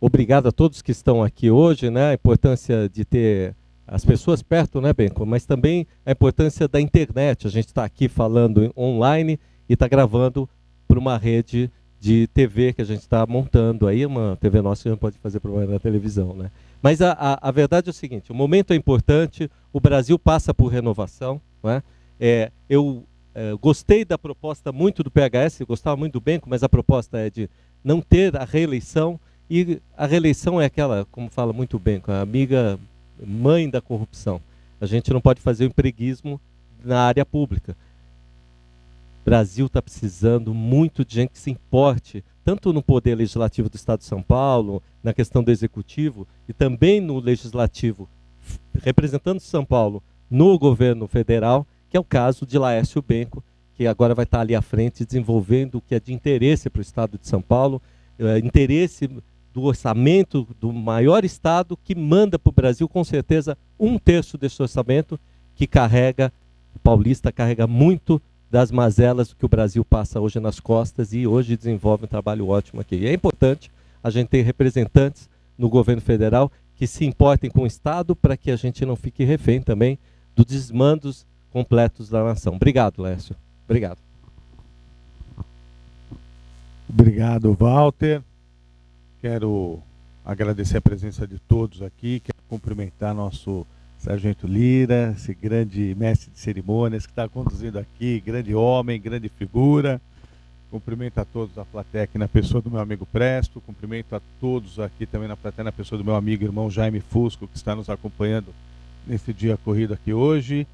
obrigado a todos que estão aqui hoje, né? A importância de ter as pessoas perto, né, Benco? Mas também a importância da internet. A gente está aqui falando online e está gravando para uma rede de TV que a gente está montando aí, uma TV nossa que não pode fazer programa na televisão, né? Mas a verdade é o seguinte, o momento é importante, o Brasil passa por renovação, né? Eu gostei da proposta muito do PHS, gostava muito do Benco, mas a proposta é de não ter a reeleição, e a reeleição é aquela, como fala muito bem, a amiga mãe da corrupção. A gente não pode fazer o empreguismo na área pública. O Brasil está precisando muito de gente que se importe, tanto no poder legislativo do Estado de São Paulo, na questão do executivo, e também no legislativo, representando São Paulo no governo federal, que é o caso de Laércio Benco, que agora vai estar ali à frente desenvolvendo o que é de interesse para o Estado de São Paulo, interesse do orçamento do maior Estado que manda para o Brasil, com certeza, 1/3 desse orçamento que carrega, o paulista carrega muito das mazelas que o Brasil passa hoje nas costas e hoje desenvolve um trabalho ótimo aqui. E é importante a gente ter representantes no governo federal que se importem com o Estado para que a gente não fique refém também dos desmandos completos da nação. Obrigado, Lécio. Obrigado. Obrigado, Walter. Quero agradecer a presença de todos aqui, quero cumprimentar nosso Sargento Lira, esse grande mestre de cerimônias que está conduzindo aqui, grande homem, grande figura. Cumprimento a todos da plateia aqui na pessoa do meu amigo Presto, cumprimento a todos aqui também na plateia na pessoa do meu amigo e irmão Jaime Fusco, que está nos acompanhando nesse dia corrido aqui hoje.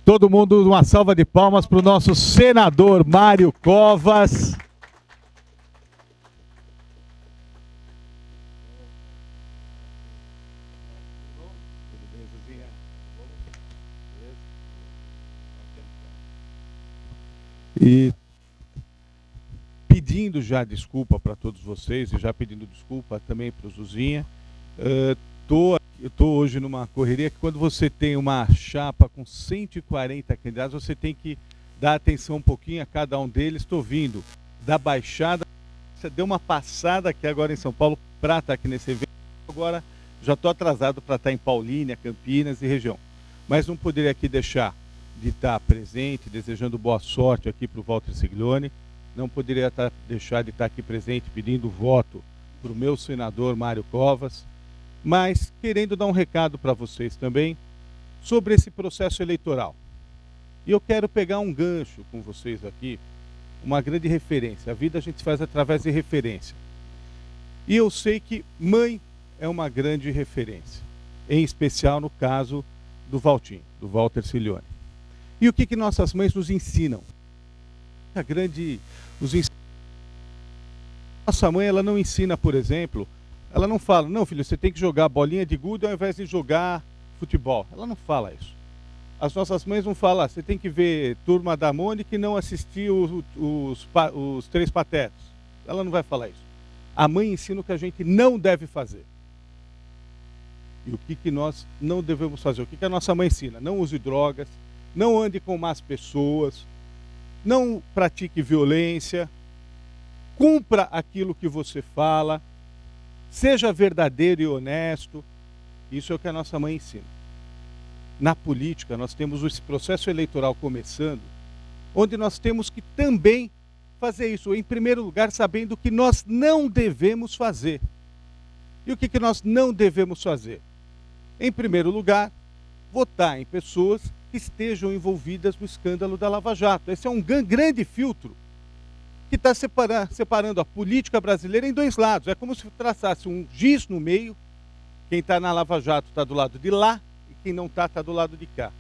Todo mundo, uma salva de palmas para o nosso senador Mário Covas. E pedindo já desculpa para todos vocês e já pedindo desculpa também para o Zuzinha, eu estou hoje numa correria que quando você tem uma chapa com 140 candidatos, você tem que dar atenção um pouquinho a cada um deles. Estou vindo da Baixada, você deu uma passada aqui agora em São Paulo para estar aqui nesse evento, agora já estou atrasado para estar em Paulínia, Campinas e região, mas não poderia aqui deixar de estar presente, desejando boa sorte aqui para o Walter Siglione. Não poderia deixar de estar aqui presente pedindo voto para o meu senador Mário Covas, mas querendo dar um recado para vocês também sobre esse processo eleitoral. E eu quero pegar um gancho com vocês aqui, uma grande referência. A vida a gente faz através de referência. E eu sei que mãe é uma grande referência, em especial no caso do Valtinho, do Walter Siglione. E o que nossas mães nos ensinam? Nossa mãe, ela não ensina, por exemplo, ela não fala, não filho, você tem que jogar bolinha de gude ao invés de jogar futebol. Ela não fala isso. As nossas mães não falam, você tem que ver Turma da Mônica e não assistir os Três Patetas. Ela não vai falar isso. A mãe ensina o que a gente não deve fazer. E o que nós não devemos fazer? O que a nossa mãe ensina? Não use drogas, não ande com más pessoas, não pratique violência, cumpra aquilo que você fala, seja verdadeiro e honesto. Isso é o que a nossa mãe ensina. Na política, nós temos esse processo eleitoral começando, onde nós temos que também fazer isso, em primeiro lugar, sabendo o que nós não devemos fazer. E o que nós não devemos fazer? Em primeiro lugar, votar em pessoas que estejam envolvidas no escândalo da Lava Jato. Esse é um grande filtro que está separando a política brasileira em dois lados. É como se traçasse um giz no meio, quem está na Lava Jato está do lado de lá e quem não está do lado de cá.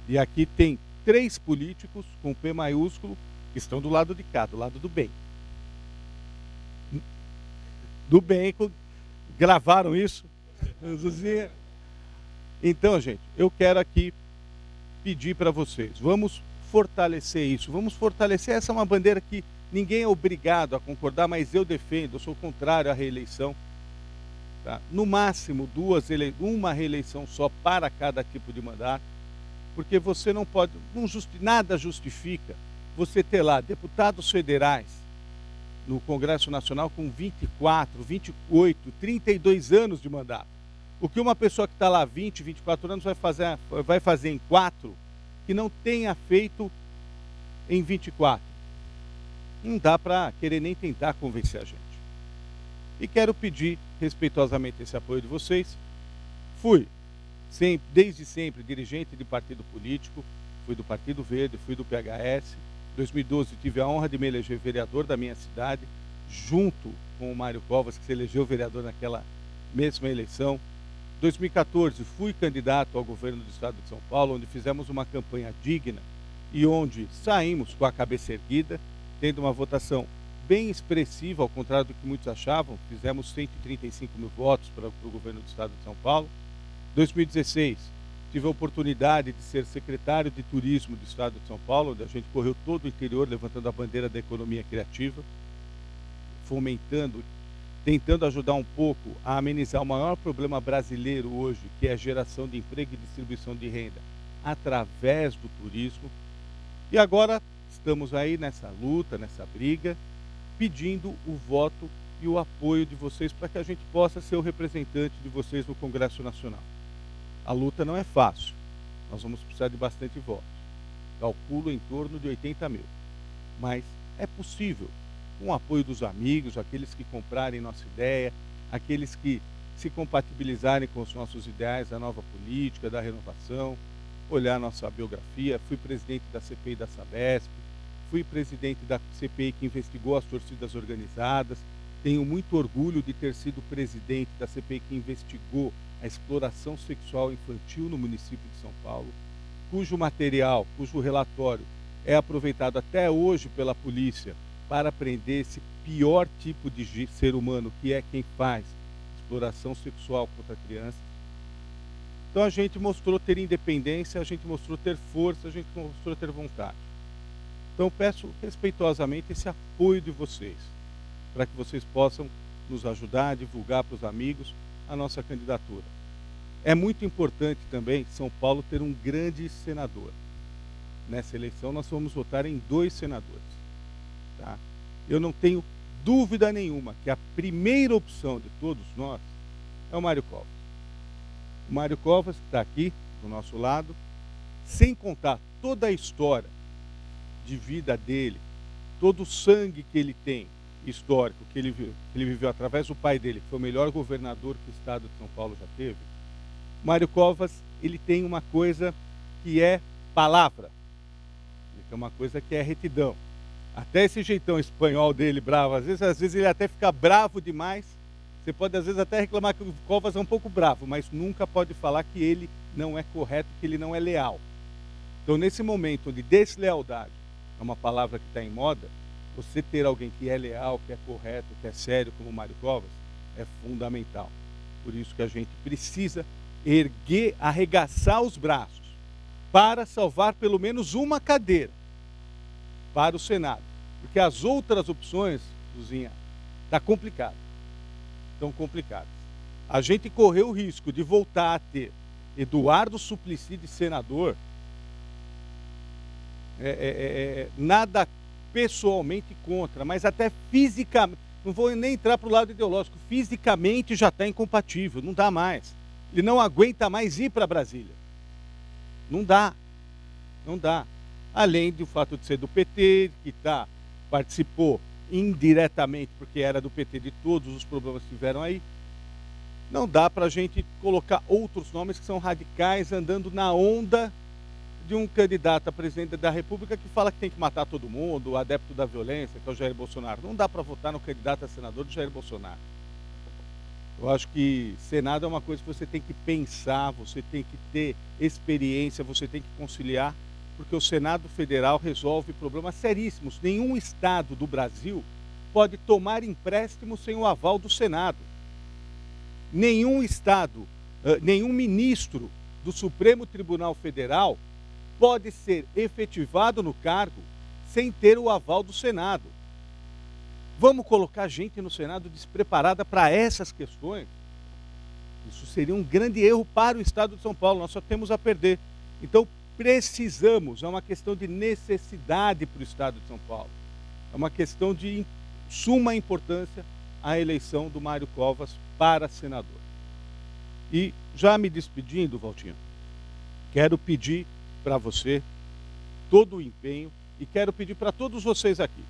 E aqui tem 3 políticos com P maiúsculo que estão do lado de cá, do lado do bem. Do bem, gravaram isso? Zuzinha. Então, gente, eu quero aqui pedir para vocês, vamos fortalecer isso, vamos fortalecer, essa é uma bandeira que ninguém é obrigado a concordar, mas eu defendo, eu sou contrário à reeleição. Tá? No máximo, uma reeleição só para cada tipo de mandato, porque você não pode, nada justifica você ter lá deputados federais no Congresso Nacional com 24, 28, 32 anos de mandato. O que uma pessoa que está lá 20, 24 anos vai fazer em 4, que não tenha feito em 24. Não dá para querer nem tentar convencer a gente. E quero pedir respeitosamente esse apoio de vocês. Fui, desde sempre, dirigente de partido político, fui do Partido Verde, fui do PHS. Em 2012 tive a honra de me eleger vereador da minha cidade, junto com o Mário Covas, que se elegeu vereador naquela mesma eleição. Em 2014 fui candidato ao governo do estado de São Paulo, onde fizemos uma campanha digna e onde saímos com a cabeça erguida, tendo uma votação bem expressiva, ao contrário do que muitos achavam. Fizemos 135 mil votos para o governo do estado de São Paulo. Em 2016, tive a oportunidade de ser secretário de turismo do estado de São Paulo, onde a gente correu todo o interior levantando a bandeira da economia criativa, fomentando, tentando ajudar um pouco a amenizar o maior problema brasileiro hoje, que é a geração de emprego e distribuição de renda através do turismo. E agora estamos aí nessa luta, nessa briga, pedindo o voto e o apoio de vocês para que a gente possa ser o representante de vocês no Congresso Nacional. A luta não é fácil, nós vamos precisar de bastante votos. Calculo em torno de 80 mil, mas é possível, com o apoio dos amigos, aqueles que comprarem nossa ideia, aqueles que se compatibilizarem com os nossos ideais da nova política, da renovação, olhar nossa biografia. Fui presidente da CPI da Sabesp, fui presidente da CPI que investigou as torcidas organizadas, tenho muito orgulho de ter sido presidente da CPI que investigou a exploração sexual infantil no município de São Paulo, cujo material, cujo relatório é aproveitado até hoje pela polícia para prender esse pior tipo de ser humano, que é quem faz exploração sexual contra crianças. Então a gente mostrou ter independência, a gente mostrou ter força, a gente mostrou ter vontade. Então peço respeitosamente esse apoio de vocês, para que vocês possam nos ajudar a divulgar para os amigos a nossa candidatura. É muito importante também São Paulo ter um grande senador. Nessa eleição nós vamos votar em 2 senadores. Tá? Eu não tenho dúvida nenhuma que a primeira opção de todos nós é o Mário Covas. O Mário Covas, que está aqui do nosso lado, sem contar toda a história de vida dele, todo o sangue que ele tem, histórico, que ele viveu através do pai dele, que foi o melhor governador que o estado de São Paulo já teve. Mário Covas, ele tem uma coisa que é palavra, ele tem uma coisa que é retidão. Até esse jeitão espanhol dele, bravo, às vezes ele até fica bravo demais. Você pode às vezes até reclamar que o Covas é um pouco bravo, mas nunca pode falar que ele não é correto, que ele não é leal. Então, nesse momento onde deslealdade é uma palavra que está em moda, você ter alguém que é leal, que é correto, que é sério, como o Mário Covas, é fundamental. Por isso que a gente precisa erguer, arregaçar os braços para salvar pelo menos uma cadeira para o Senado. Porque as outras opções, Luzinha, está complicado. Estão complicadas. A gente correu o risco de voltar a ter Eduardo Suplicy de senador, nada pessoalmente contra, mas até fisicamente, não vou nem entrar para o lado ideológico, fisicamente já está incompatível, não dá mais. Ele não aguenta mais ir para Brasília. Não dá. Não dá. Além do fato de ser do PT, que participou indiretamente, porque era do PT, de todos os problemas que tiveram aí. Não dá para a gente colocar outros nomes que são radicais, andando na onda de um candidato a presidente da República que fala que tem que matar todo mundo, o adepto da violência, que é o Jair Bolsonaro. Não dá para votar no candidato a senador do Jair Bolsonaro. Eu acho que Senado é uma coisa que você tem que pensar, você tem que ter experiência, você tem que conciliar, porque o Senado Federal resolve problemas seríssimos. Nenhum estado do Brasil pode tomar empréstimo sem o aval do Senado. Nenhum estado, nenhum ministro do Supremo Tribunal Federal pode ser efetivado no cargo sem ter o aval do Senado. Vamos colocar gente no Senado despreparada para essas questões? Isso seria um grande erro para o estado de São Paulo, nós só temos a perder. Então precisamos, é uma questão de necessidade para o estado de São Paulo. É uma questão de suma importância a eleição do Mário Covas para senador. E já me despedindo, Valtinho, quero pedir para você todo o empenho e quero pedir para todos vocês aqui.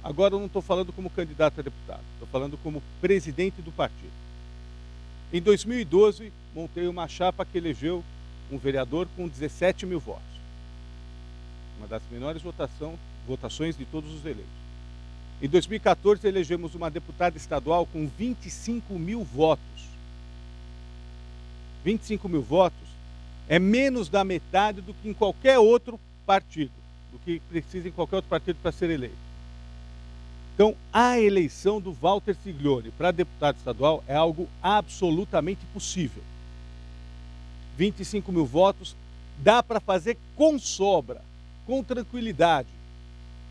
Agora eu não estou falando como candidato a deputado, estou falando como presidente do partido. Em 2012, montei uma chapa que elegeu um vereador com 17 mil votos. Uma das menores votações de todos os eleitos. Em 2014, elegemos uma deputada estadual com 25 mil votos. 25 mil votos é menos da metade do que em qualquer outro partido, do que precisa em qualquer outro partido para ser eleito. Então, a eleição do Walter Siglioni para deputado estadual é algo absolutamente possível. 25 mil votos dá para fazer com sobra, com tranquilidade.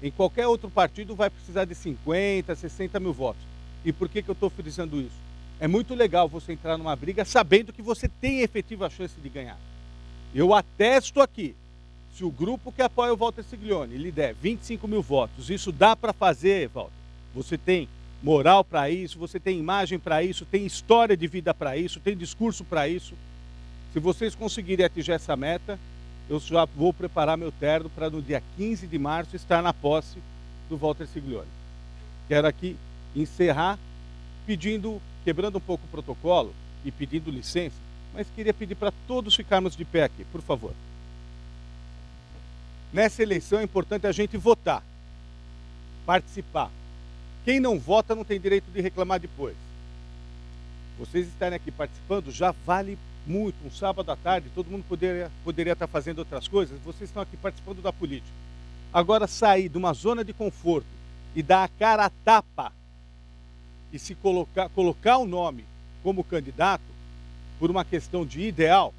Em qualquer outro partido vai precisar de 50, 60 mil votos. E por que eu estou frisando isso? É muito legal você entrar numa briga sabendo que você tem efetiva chance de ganhar. Eu atesto aqui, se o grupo que apoia o Walter Siglioni lhe der 25 mil votos, isso dá para fazer, Walter. Você tem moral para isso, você tem imagem para isso, tem história de vida para isso, tem discurso para isso. Se vocês conseguirem atingir essa meta, eu já vou preparar meu terno para no dia 15 de março estar na posse do Walter Siglioni. Quero aqui encerrar quebrando um pouco o protocolo e pedindo licença, mas queria pedir para todos ficarmos de pé aqui, por favor. Nessa eleição é importante a gente votar, participar. Quem não vota não tem direito de reclamar depois. Vocês estarem aqui participando já vale muito. Um sábado à tarde, todo mundo poderia estar fazendo outras coisas. Vocês estão aqui participando da política. Agora, sair de uma zona de conforto e dar a cara a tapa e se colocar o nome como candidato por uma questão de ideal,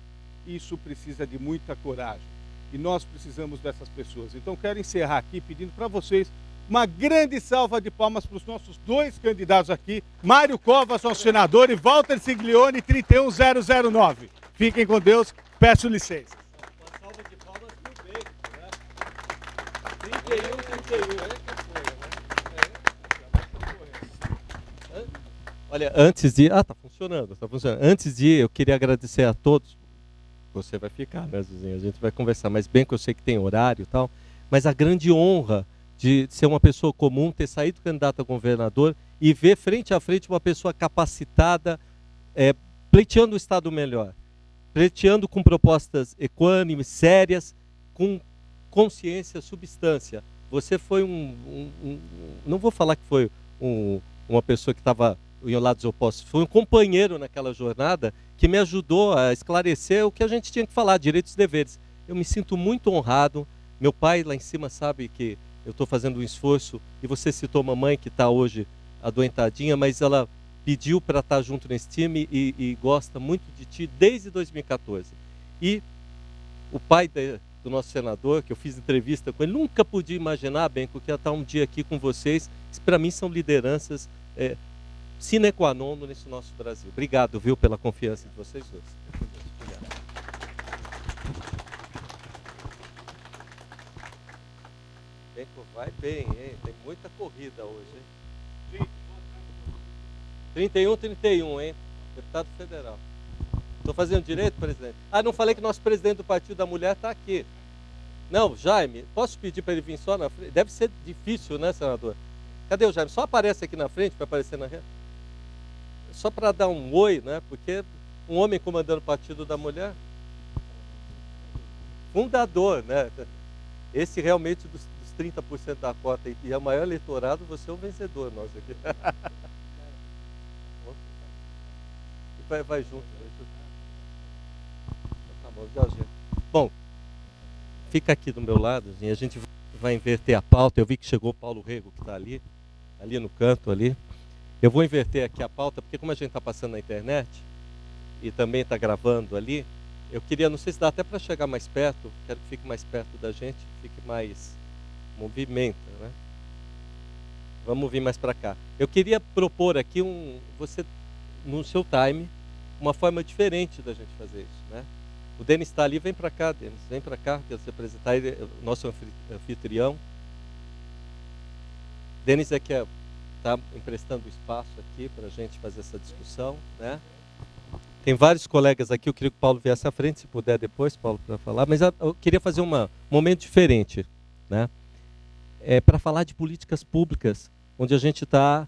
isso precisa de muita coragem. E nós precisamos dessas pessoas. Então, quero encerrar aqui pedindo para vocês uma grande salva de palmas para os nossos dois candidatos aqui, Mário Covas ao senador e Walter Siglioni, 31009. Fiquem com Deus, peço licença. Uma salva de palmas para o Bacon, né? 31. Olha, antes de... tá funcionando. Antes de ir, eu queria agradecer a todos. Você vai ficar, né, Zuzinha? A gente vai conversar, mas bem que eu sei que tem horário e tal, mas a grande honra de ser uma pessoa comum, ter saído candidato a governador e ver frente a frente uma pessoa capacitada, pleiteando o Estado melhor, pleiteando com propostas equânimes, sérias, com consciência, substância. Você foi não vou falar que foi uma pessoa que estava em lados opostos, foi um companheiro naquela jornada que me ajudou a esclarecer o que a gente tinha que falar, direitos e deveres. Eu me sinto muito honrado. Meu pai lá em cima sabe que eu estou fazendo um esforço, e você citou mamãe que está hoje adoentadinha, mas ela pediu para estar junto nesse time e gosta muito de ti desde 2014. E o pai do nosso senador, que eu fiz entrevista com ele, nunca podia imaginar, bem, que eu ia estar um dia aqui com vocês, que para mim são lideranças sine qua non nesse nosso Brasil. Obrigado, viu, pela confiança de vocês dois. Obrigado. Vai bem, hein? Tem muita corrida hoje, hein? 31, hein? Deputado federal. Estou fazendo direito, presidente? Não falei que nosso presidente do Partido da Mulher está aqui. Não, Jaime, posso pedir para ele vir só na frente? Deve ser difícil, né, senador? Cadê o Jaime? Só aparece aqui na frente para aparecer na rede. Só para dar um oi, né? Porque um homem comandando o Partido da Mulher, fundador, né? Esse realmente dos 30% da cota e é o maior eleitorado, você é um vencedor, nós aqui. Vai junto. Tá bom, Jorge. Bom, fica aqui do meu lado, e a gente vai inverter a pauta. Eu vi que chegou o Paulo Rego, que está ali no canto ali. Eu vou inverter aqui a pauta, porque como a gente está passando na internet e também está gravando ali, eu queria, não sei se dá até para chegar mais perto, quero que fique mais perto da gente, fique mais movimenta, né? Vamos vir mais para cá. Eu queria propor aqui você no seu time uma forma diferente da gente fazer isso, né? O Denis está ali, vem para cá, Denis, vem para cá, quero se apresentar, ele é o nosso anfitrião. Denis é que é está emprestando espaço aqui para a gente fazer essa discussão, né? Tem vários colegas aqui, eu queria que o Paulo viesse à frente, se puder depois, Paulo, para falar, mas eu queria fazer um momento diferente, né? Para falar de políticas públicas, onde a gente está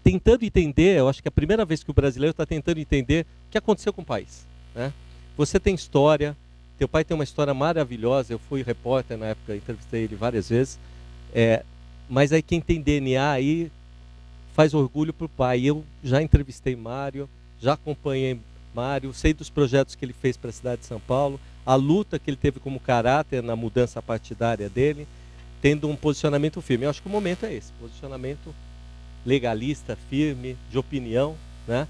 tentando entender, eu acho que é a primeira vez que o brasileiro está tentando entender o que aconteceu com o país, né? Você tem história, teu pai tem uma história maravilhosa, eu fui repórter na época, entrevistei ele várias vezes, mas aí quem tem DNA aí faz orgulho para o pai. Eu já entrevistei Mário, já acompanhei Mário, sei dos projetos que ele fez para a cidade de São Paulo, a luta que ele teve como caráter na mudança partidária dele, tendo um posicionamento firme. Eu acho que o momento é esse, posicionamento legalista, firme, de opinião, né?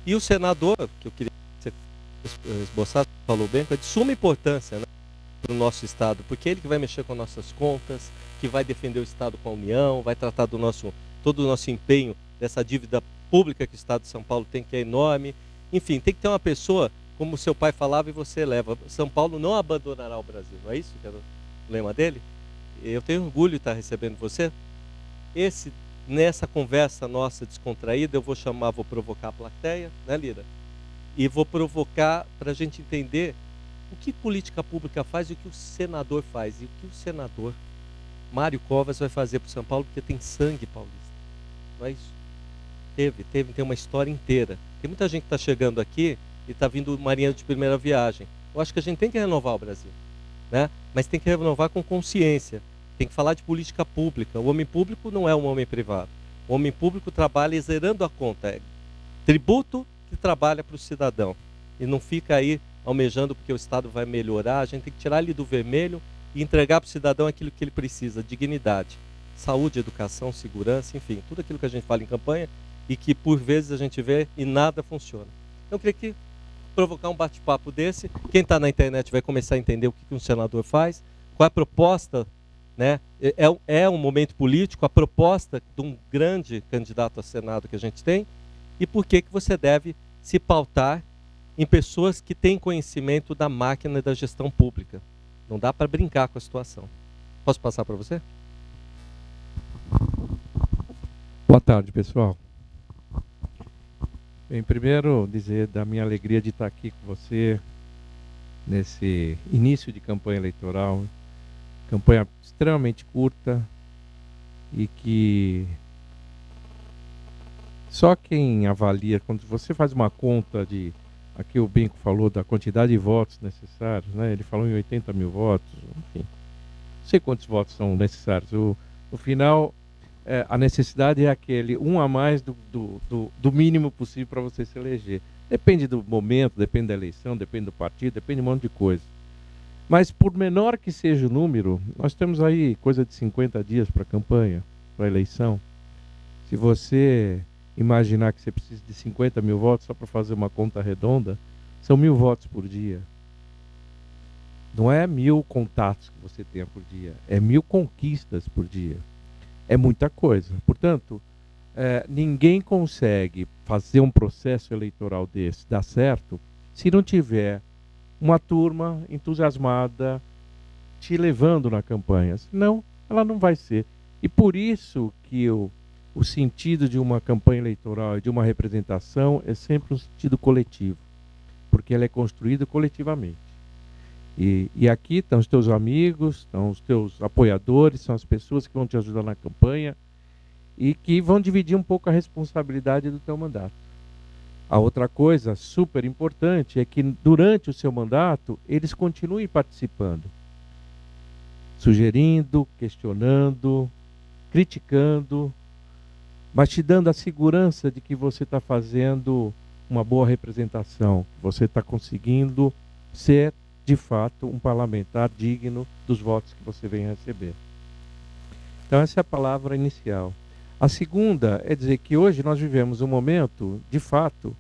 E o senador, que eu queria que você esboçasse, falou bem, é de suma importância, né, para o nosso Estado, porque é ele que vai mexer com nossas contas, que vai defender o Estado com a União, vai tratar do todo o nosso empenho dessa dívida pública que o Estado de São Paulo tem, que é enorme. Enfim, tem que ter uma pessoa, como o seu pai falava e você leva. São Paulo não abandonará o Brasil, não é isso que era o lema dele? Eu tenho orgulho de estar recebendo você. Nessa conversa nossa descontraída, eu vou provocar a plateia, né, Lira? E vou provocar para a gente entender o que política pública faz e o que o senador faz. E o que o senador Mário Covas vai fazer para o São Paulo, porque tem sangue paulista. Não é isso? Tem uma história inteira. Tem muita gente que está chegando aqui e está vindo marinheiro de primeira viagem. Eu acho que a gente tem que renovar o Brasil, né? Mas tem que renovar com consciência. Tem que falar de política pública. O homem público não é um homem privado. O homem público trabalha zerando a conta. É tributo que trabalha para o cidadão. E não fica aí almejando porque o Estado vai melhorar. A gente tem que tirar ele do vermelho e entregar para o cidadão aquilo que ele precisa, dignidade, saúde, educação, segurança, enfim, tudo aquilo que a gente fala em campanha e que por vezes a gente vê e nada funciona. Então eu queria que provocar um bate-papo desse. Quem está na internet vai começar a entender o que um senador faz, qual é a proposta, né? É um momento político, a proposta de um grande candidato a Senado que a gente tem, e por que você deve se pautar em pessoas que têm conhecimento da máquina e da gestão pública. Não dá para brincar com a situação. Posso passar para você? Boa tarde, pessoal. Bem, primeiro dizer da minha alegria de estar aqui com você nesse início de campanha eleitoral, campanha extremamente curta e que só quem avalia, quando você faz uma conta de, aqui o Benco falou da quantidade de votos necessários, né? Ele falou em 80 mil votos, enfim, não sei quantos votos são necessários. No final, a necessidade é aquele um a mais do mínimo possível para você se eleger. Depende do momento, depende da eleição, depende do partido, depende de um monte de coisa. Mas por menor que seja o número, nós temos aí coisa de 50 dias para a campanha, para a eleição. Se você imaginar que você precisa de 50 mil votos só para fazer uma conta redonda, são 1000 votos por dia. Não é 1000 contatos que você tenha por dia, é 1000 conquistas por dia. É muita coisa. Portanto, ninguém consegue fazer um processo eleitoral desse dar certo se não tiver uma turma entusiasmada te levando na campanha. Senão, ela não vai ser. E por isso que o sentido de uma campanha eleitoral e de uma representação é sempre um sentido coletivo, porque ela é construída coletivamente. E aqui estão os teus amigos, estão os teus apoiadores, são as pessoas que vão te ajudar na campanha e que vão dividir um pouco a responsabilidade do teu mandato. A outra coisa super importante é que durante o seu mandato eles continuem participando, sugerindo, questionando, criticando, mas te dando a segurança de que você está fazendo uma boa representação, que você está conseguindo ser, de fato, um parlamentar digno dos votos que você vem receber. Então essa é a palavra inicial. A segunda é dizer que hoje nós vivemos um momento, de fato,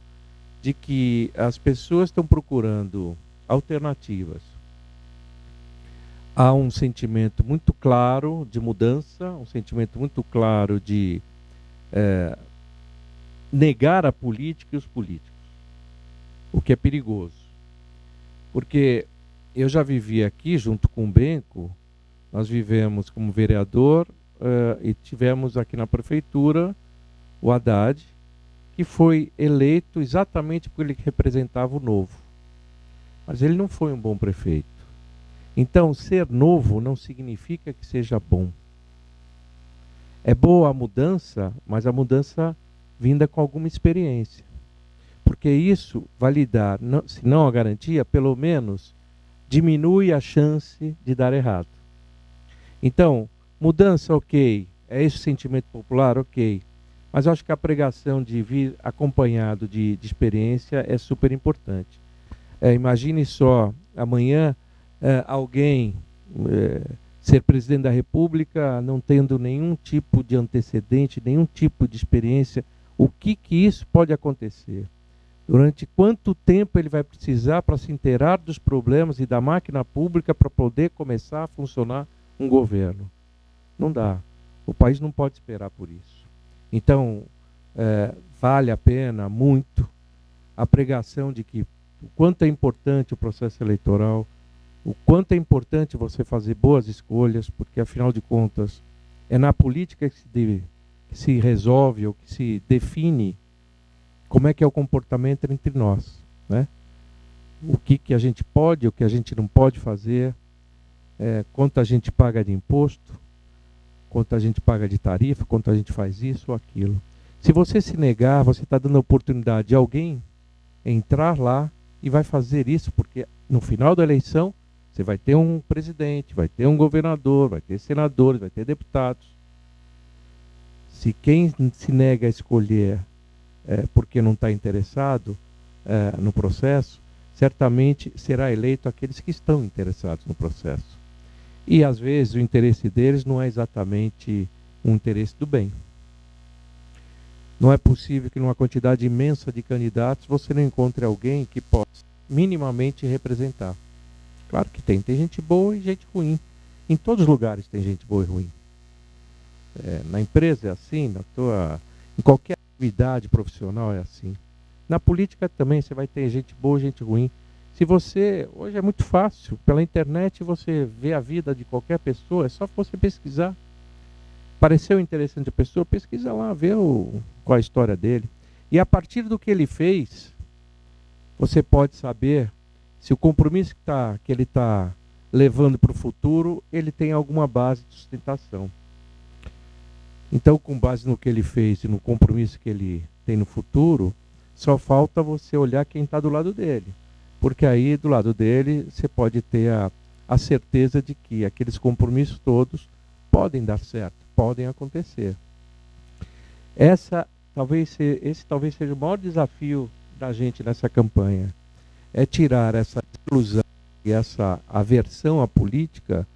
de que as pessoas estão procurando alternativas. Há um sentimento muito claro de mudança, um sentimento muito claro de negar a política e os políticos, o que é perigoso. Porque eu já vivi aqui, junto com o Benco, nós vivemos como vereador e tivemos aqui na prefeitura o Haddad, que foi eleito exatamente porque ele representava o novo. Mas ele não foi um bom prefeito. Então, ser novo não significa que seja bom. É boa a mudança, mas a mudança vinda com alguma experiência. Porque isso vai lhe dar, se não a garantia, pelo menos diminui a chance de dar errado. Então, mudança, ok. É esse o sentimento popular, ok. Mas eu acho que a pregação de vir acompanhado de experiência é super importante. Imagine só, amanhã alguém ser presidente da República não tendo nenhum tipo de antecedente, nenhum tipo de experiência. O que isso pode acontecer? Durante quanto tempo ele vai precisar para se inteirar dos problemas e da máquina pública para poder começar a funcionar um governo? Não dá. O país não pode esperar por isso. Então, vale a pena muito a pregação de que o quanto é importante o processo eleitoral, o quanto é importante você fazer boas escolhas, porque, afinal de contas, é na política que se resolve ou que se define como é que é o comportamento entre nós, né? O que a gente pode, o que a gente não pode fazer, quanto a gente paga de imposto, quanto a gente paga de tarifa, quanto a gente faz isso ou aquilo. Se você se negar, você está dando a oportunidade de alguém entrar lá e vai fazer isso, porque no final da eleição você vai ter um presidente, vai ter um governador, vai ter senadores, vai ter deputados. Se quem se nega a escolher porque não está interessado no processo, certamente será eleito aqueles que estão interessados no processo. E, às vezes, o interesse deles não é exatamente um interesse do bem. Não é possível que, numa quantidade imensa de candidatos, você não encontre alguém que possa minimamente representar. Claro que tem gente boa e gente ruim. Em todos os lugares tem gente boa e ruim. Na empresa é assim, em qualquer atividade profissional é assim. Na política também você vai ter gente boa e gente ruim. Hoje é muito fácil, pela internet você vê a vida de qualquer pessoa, é só você pesquisar. Pareceu interessante a pessoa, pesquisa lá, vê qual a história dele. E a partir do que ele fez, você pode saber se o compromisso que ele está levando para o futuro, ele tem alguma base de sustentação. Então, com base no que ele fez e no compromisso que ele tem no futuro, só falta você olhar quem está do lado dele. Porque aí, do lado dele, você pode ter a certeza de que aqueles compromissos todos podem dar certo, podem acontecer. Esse talvez seja o maior desafio da gente nessa campanha. É tirar essa exclusão e essa aversão à política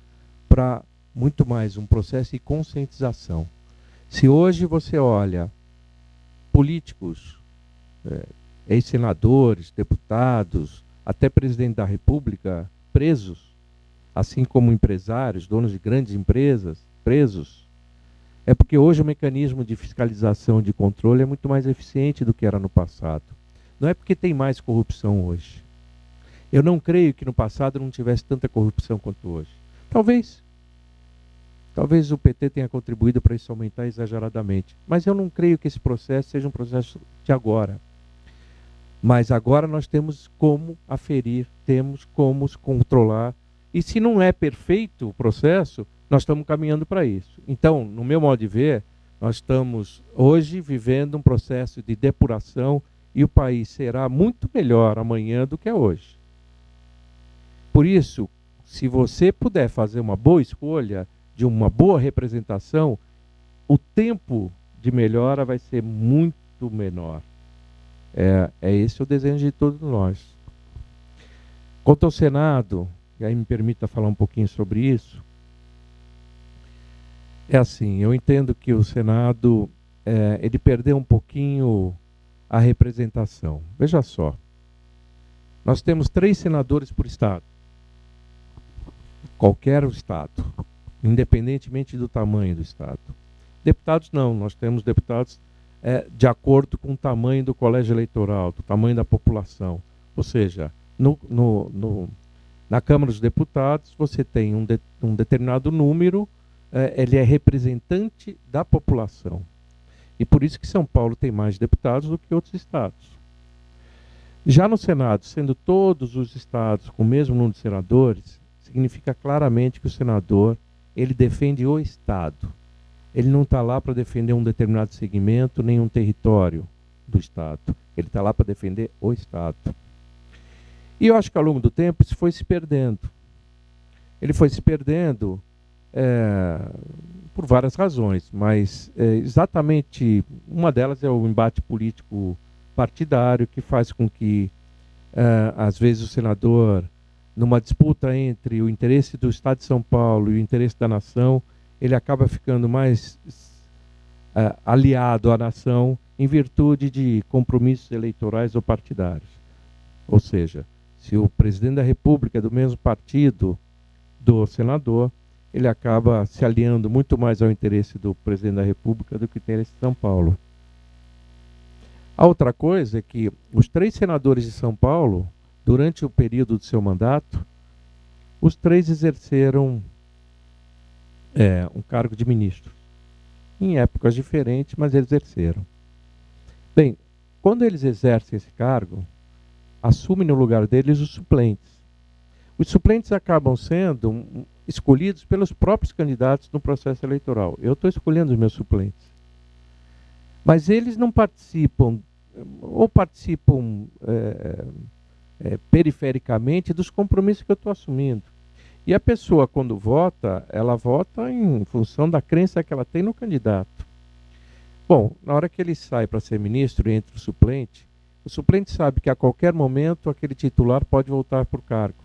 para muito mais um processo de conscientização. Se hoje você olha políticos, ex-senadores, deputados, até presidente da República presos, assim como empresários, donos de grandes empresas presos, é porque hoje o mecanismo de fiscalização e de controle é muito mais eficiente do que era no passado. Não é porque tem mais corrupção hoje. Eu não creio que no passado não tivesse tanta corrupção quanto hoje. Talvez o PT tenha contribuído para isso aumentar exageradamente. Mas eu não creio que esse processo seja um processo de agora. Mas agora nós temos como aferir, temos como controlar. E se não é perfeito o processo, nós estamos caminhando para isso. Então, no meu modo de ver, nós estamos hoje vivendo um processo de depuração e o país será muito melhor amanhã do que é hoje. Por isso, se você puder fazer uma boa escolha, de uma boa representação, o tempo de melhora vai ser muito menor. É esse o desejo de todos nós. Quanto ao Senado, e aí me permita falar um pouquinho sobre isso, é assim, eu entendo que o Senado, ele perdeu um pouquinho a representação. Veja só, nós temos 3 senadores por estado. Qualquer estado, independentemente do tamanho do estado. Deputados não, nós temos deputados de acordo com o tamanho do colégio eleitoral, do tamanho da população. Ou seja, na Câmara dos Deputados você tem um determinado número ele é representante da população. E por isso que São Paulo tem mais deputados do que outros estados. Já no Senado, sendo todos os estados com o mesmo número de senadores, significa claramente que o senador ele defende o Estado. Ele não está lá para defender um determinado segmento, nem um território do Estado. Ele está lá para defender o Estado. E eu acho que ao longo do tempo isso foi se perdendo. Ele foi se perdendo por várias razões, mas exatamente uma delas é o embate político partidário, que faz com que, às vezes, o senador, numa disputa entre o interesse do Estado de São Paulo e o interesse da nação, ele acaba ficando mais aliado à nação em virtude de compromissos eleitorais ou partidários. Ou seja, se o presidente da República é do mesmo partido do senador, ele acaba se aliando muito mais ao interesse do presidente da República do que o interesse de São Paulo. A outra coisa é que os 3 senadores de São Paulo, durante o período do seu mandato, os 3 exerceram um cargo de ministro. Em épocas diferentes, mas eles exerceram. Bem, quando eles exercem esse cargo, assumem no lugar deles os suplentes. Os suplentes acabam sendo escolhidos pelos próprios candidatos no processo eleitoral. Eu estou escolhendo os meus suplentes. Mas eles não participam, ou participam perifericamente dos compromissos que eu estou assumindo. E a pessoa, quando vota, ela vota em função da crença que ela tem no candidato. Bom, na hora que ele sai para ser ministro e entra o suplente sabe que a qualquer momento aquele titular pode voltar para o cargo.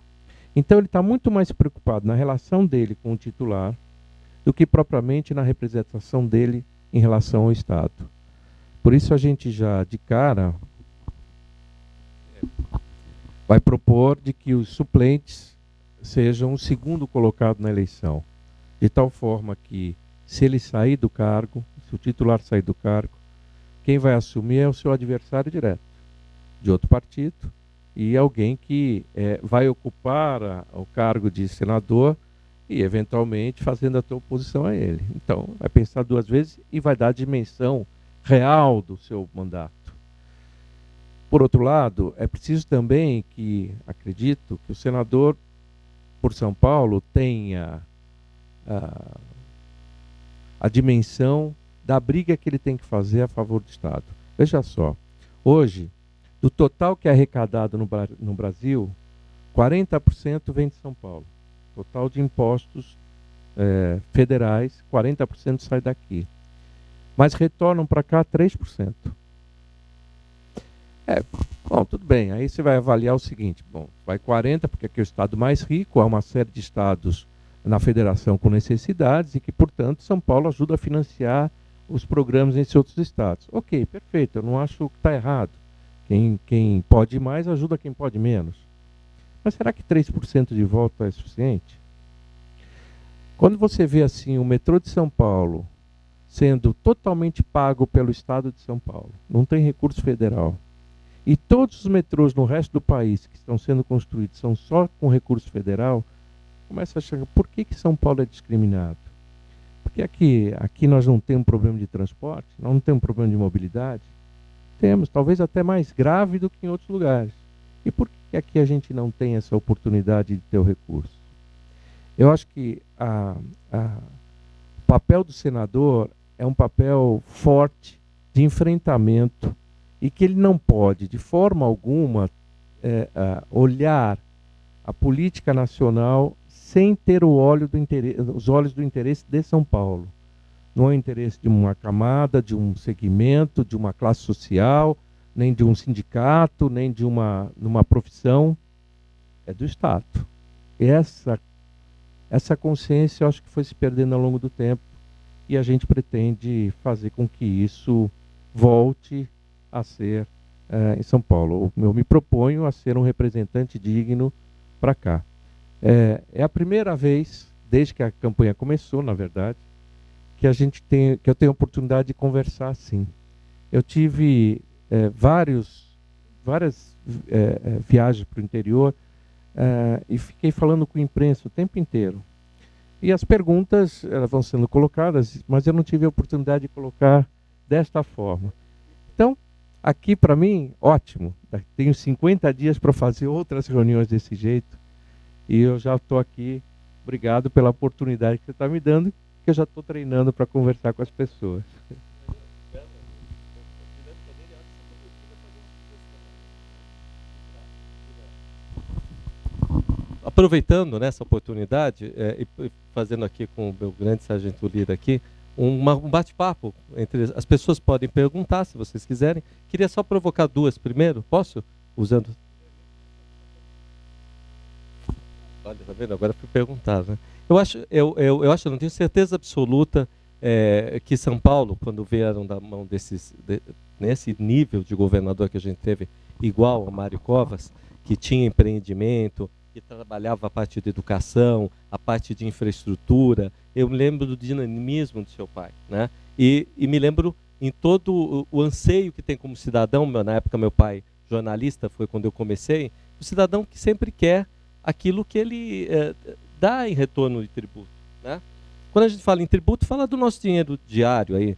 Então ele está muito mais preocupado na relação dele com o titular do que propriamente na representação dele em relação ao Estado. Por isso a gente já de cara vai propor de que os suplentes sejam o segundo colocado na eleição, de tal forma que se ele sair do cargo, se o titular sair do cargo, quem vai assumir é o seu adversário direto, de outro partido, e alguém que vai ocupar o cargo de senador e, eventualmente, fazendo a tua oposição a ele. Então, vai pensar 2 vezes e vai dar a dimensão real do seu mandato. Por outro lado, é preciso também que, acredito, que o senador por São Paulo tenha a dimensão da briga que ele tem que fazer a favor do Estado. Veja só, hoje, do total que é arrecadado no Brasil, 40% vem de São Paulo. Total de impostos federais, 40% sai daqui. Mas retornam para cá 3%. Bom, tudo bem. Aí você vai avaliar o seguinte. Bom, vai 40%, porque aqui é o estado mais rico, há uma série de estados na federação com necessidades e que, portanto, São Paulo ajuda a financiar os programas nesses outros estados. Ok, perfeito, eu não acho que está errado. Quem pode mais ajuda quem pode menos. Mas será que 3% de volta é suficiente? Quando você vê assim o metrô de São Paulo sendo totalmente pago pelo Estado de São Paulo, não tem recurso federal, e todos os metrôs no resto do país que estão sendo construídos são só com recurso federal, começa a achar, por que São Paulo é discriminado? Porque aqui nós não temos problema de transporte, nós não temos problema de mobilidade, temos, talvez até mais grave do que em outros lugares. E por que aqui a gente não tem essa oportunidade de ter o recurso? Eu acho que o papel do senador é um papel forte de enfrentamento e que ele não pode, de forma alguma, olhar a política nacional sem ter os olhos do interesse de São Paulo. Não é o interesse de uma camada, de um segmento, de uma classe social, nem de um sindicato, nem de uma profissão. É do Estado. E essa consciência eu acho que foi se perdendo ao longo do tempo e a gente pretende fazer com que isso volte a ser em São Paulo. Eu me proponho a ser um representante digno para cá. É a primeira vez, desde que a campanha começou, na verdade, que eu tenho a oportunidade de conversar assim. Eu tive várias viagens para o interior e fiquei falando com a imprensa o tempo inteiro. E as perguntas elas vão sendo colocadas, mas eu não tive a oportunidade de colocar desta forma. Então, aqui para mim, ótimo. Tenho 50 dias para fazer outras reuniões desse jeito. E eu já estou aqui. Obrigado pela oportunidade que você está me dando, que eu já estou treinando para conversar com as pessoas. Aproveitando, né, essa oportunidade, e fazendo aqui com o meu grande sargento Lira aqui, um bate-papo entre as pessoas. Podem perguntar se vocês quiserem. Queria só provocar duas primeiro, posso? Usando... Olha, tá vendo? Agora fui perguntar, né? Eu acho, não tenho certeza absoluta que São Paulo, quando vieram da mão nesse nível de governador que a gente teve, igual a Mário Covas, que tinha empreendimento, que trabalhava a parte de educação, a parte de infraestrutura. Eu me lembro do dinamismo do seu pai, né? E me lembro em todo o anseio que tem como cidadão. Na época, meu pai, jornalista, foi quando eu comecei, o cidadão que sempre quer aquilo que ele dá em retorno de tributo, né? Quando a gente fala em tributo, fala do nosso dinheiro diário aí.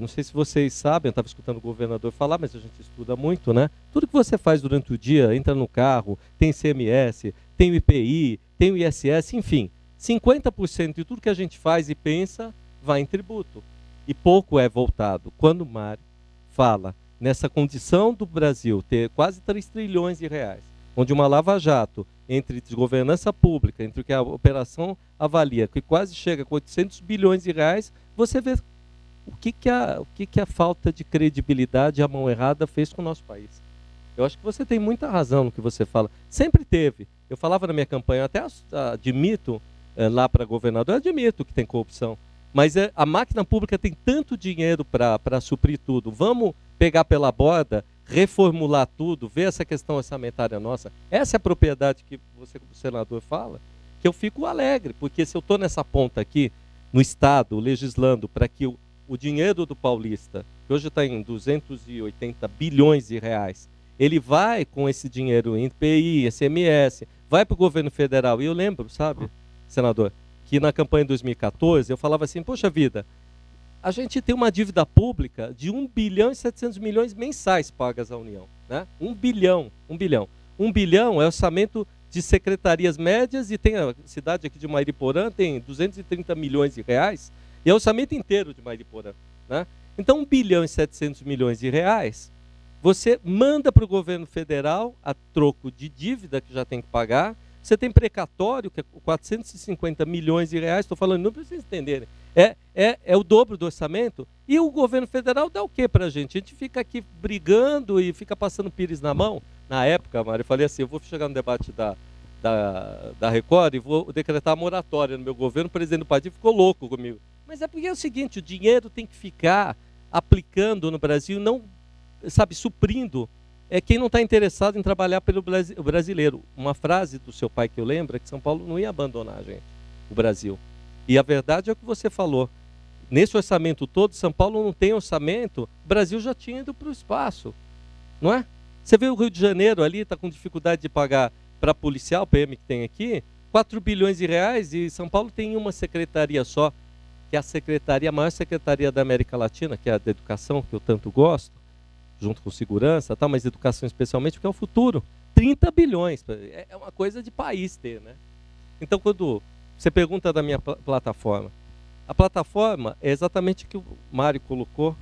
Não sei se vocês sabem, eu estava escutando o governador falar, mas a gente estuda muito, né? Tudo que você faz durante o dia, entra no carro, tem ICMS, tem o IPI, tem o ISS, enfim, 50% de tudo que a gente faz e pensa vai em tributo. E pouco é voltado. Quando o Mário fala nessa condição do Brasil ter quase 3 trilhões de reais, onde uma lava-jato, entre desgovernança pública, entre o que a operação avalia, que quase chega com 800 bilhões de reais, você vê o que a falta de credibilidade e a mão errada fez com o nosso país. Eu acho que você tem muita razão no que você fala. Sempre teve. Eu falava na minha campanha, até admito, lá para governador, admito que tem corrupção. Mas a máquina pública tem tanto dinheiro para suprir tudo. Vamos pegar pela borda, reformular tudo, ver essa questão orçamentária nossa. Essa é a propriedade que você, como senador, fala, que eu fico alegre, porque se eu estou nessa ponta aqui, no Estado, legislando para que o dinheiro do paulista, que hoje está em 280 bilhões de reais, ele vai com esse dinheiro em IPI, ICMS, vai para o governo federal. E eu lembro, sabe, senador, que na campanha de 2014 eu falava assim, poxa vida, a gente tem uma dívida pública de 1 bilhão e 700 milhões mensais pagas à União, né? 1 bilhão. 1 bilhão é orçamento de secretarias médias, e tem a cidade aqui de Mairiporã, tem 230 milhões de reais, e é o orçamento inteiro de Mairiporã, né? Então, 1 bilhão e 700 milhões de reais, você manda para o governo federal a troco de dívida que já tem que pagar. Você tem precatório, que é 450 milhões de reais, estou falando, não precisa entenderem, é o dobro do orçamento, e o governo federal dá o quê para a gente? A gente fica aqui brigando e fica passando pires na mão. Na época, Mário, eu falei assim, eu vou chegar no debate da Record e vou decretar a moratória no meu governo. O presidente do partido ficou louco comigo. Mas é porque é o seguinte, o dinheiro tem que ficar aplicando no Brasil, não, sabe, suprindo quem não está interessado em trabalhar pelo brasileiro. Uma frase do seu pai que eu lembro é que São Paulo não ia abandonar a gente, o Brasil. E a verdade é o que você falou. Nesse orçamento todo, São Paulo não tem orçamento, o Brasil já tinha ido para o espaço, não é? Você vê o Rio de Janeiro ali, está com dificuldade de pagar para policial, PM que tem aqui, 4 bilhões de reais, e São Paulo tem uma secretaria só, que é a maior secretaria da América Latina, que é a da educação, que eu tanto gosto, junto com segurança, tá, mas educação especialmente, porque é o futuro. 30 bilhões, é uma coisa de país ter, né? Então, quando você pergunta da minha plataforma, a plataforma é exatamente o que o Mário colocou,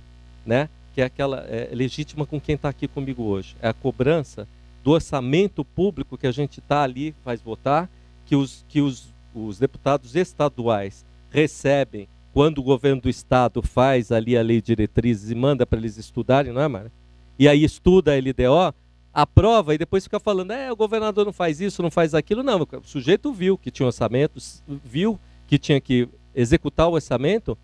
né? Que é aquela legítima com quem está aqui comigo hoje. É a cobrança do orçamento público que a gente está ali, faz votar, que os deputados estaduais recebem quando o governo do estado faz ali a lei de diretrizes e manda para eles estudarem, não é, Mário? E aí estuda a LDO, aprova e depois fica falando, o governador não faz isso, não faz aquilo. Não, o sujeito viu que tinha orçamento, viu que tinha que executar o orçamento,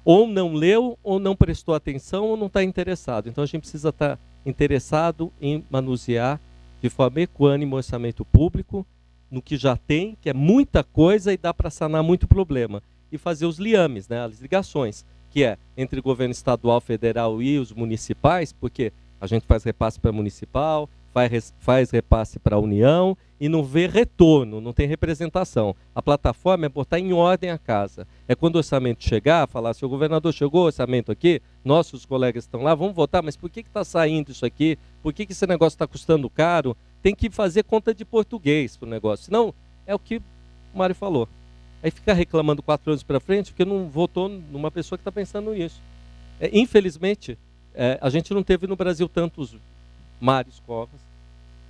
ou não leu, ou não prestou atenção, ou não está interessado. Então a gente precisa estar interessado em manusear de forma equânime o orçamento público, no que já tem, que é muita coisa e dá para sanar muito problema. E fazer os liames, né, as ligações, que é entre o governo estadual, federal e os municipais, porque a gente faz repasse para municipal, faz repasse para a União e não vê retorno, não tem representação. A plataforma é botar em ordem a casa. É quando o orçamento chegar, falar, seu governador, chegou o orçamento aqui, nossos colegas estão lá, vamos votar, mas por que está saindo isso aqui? Por que esse negócio está custando caro? Tem que fazer conta de português para o negócio. Senão, é o que o Mário falou. Aí fica reclamando 4 anos para frente porque não votou numa pessoa que está pensando nisso. Infelizmente, a gente não teve no Brasil tantos Mários Covas,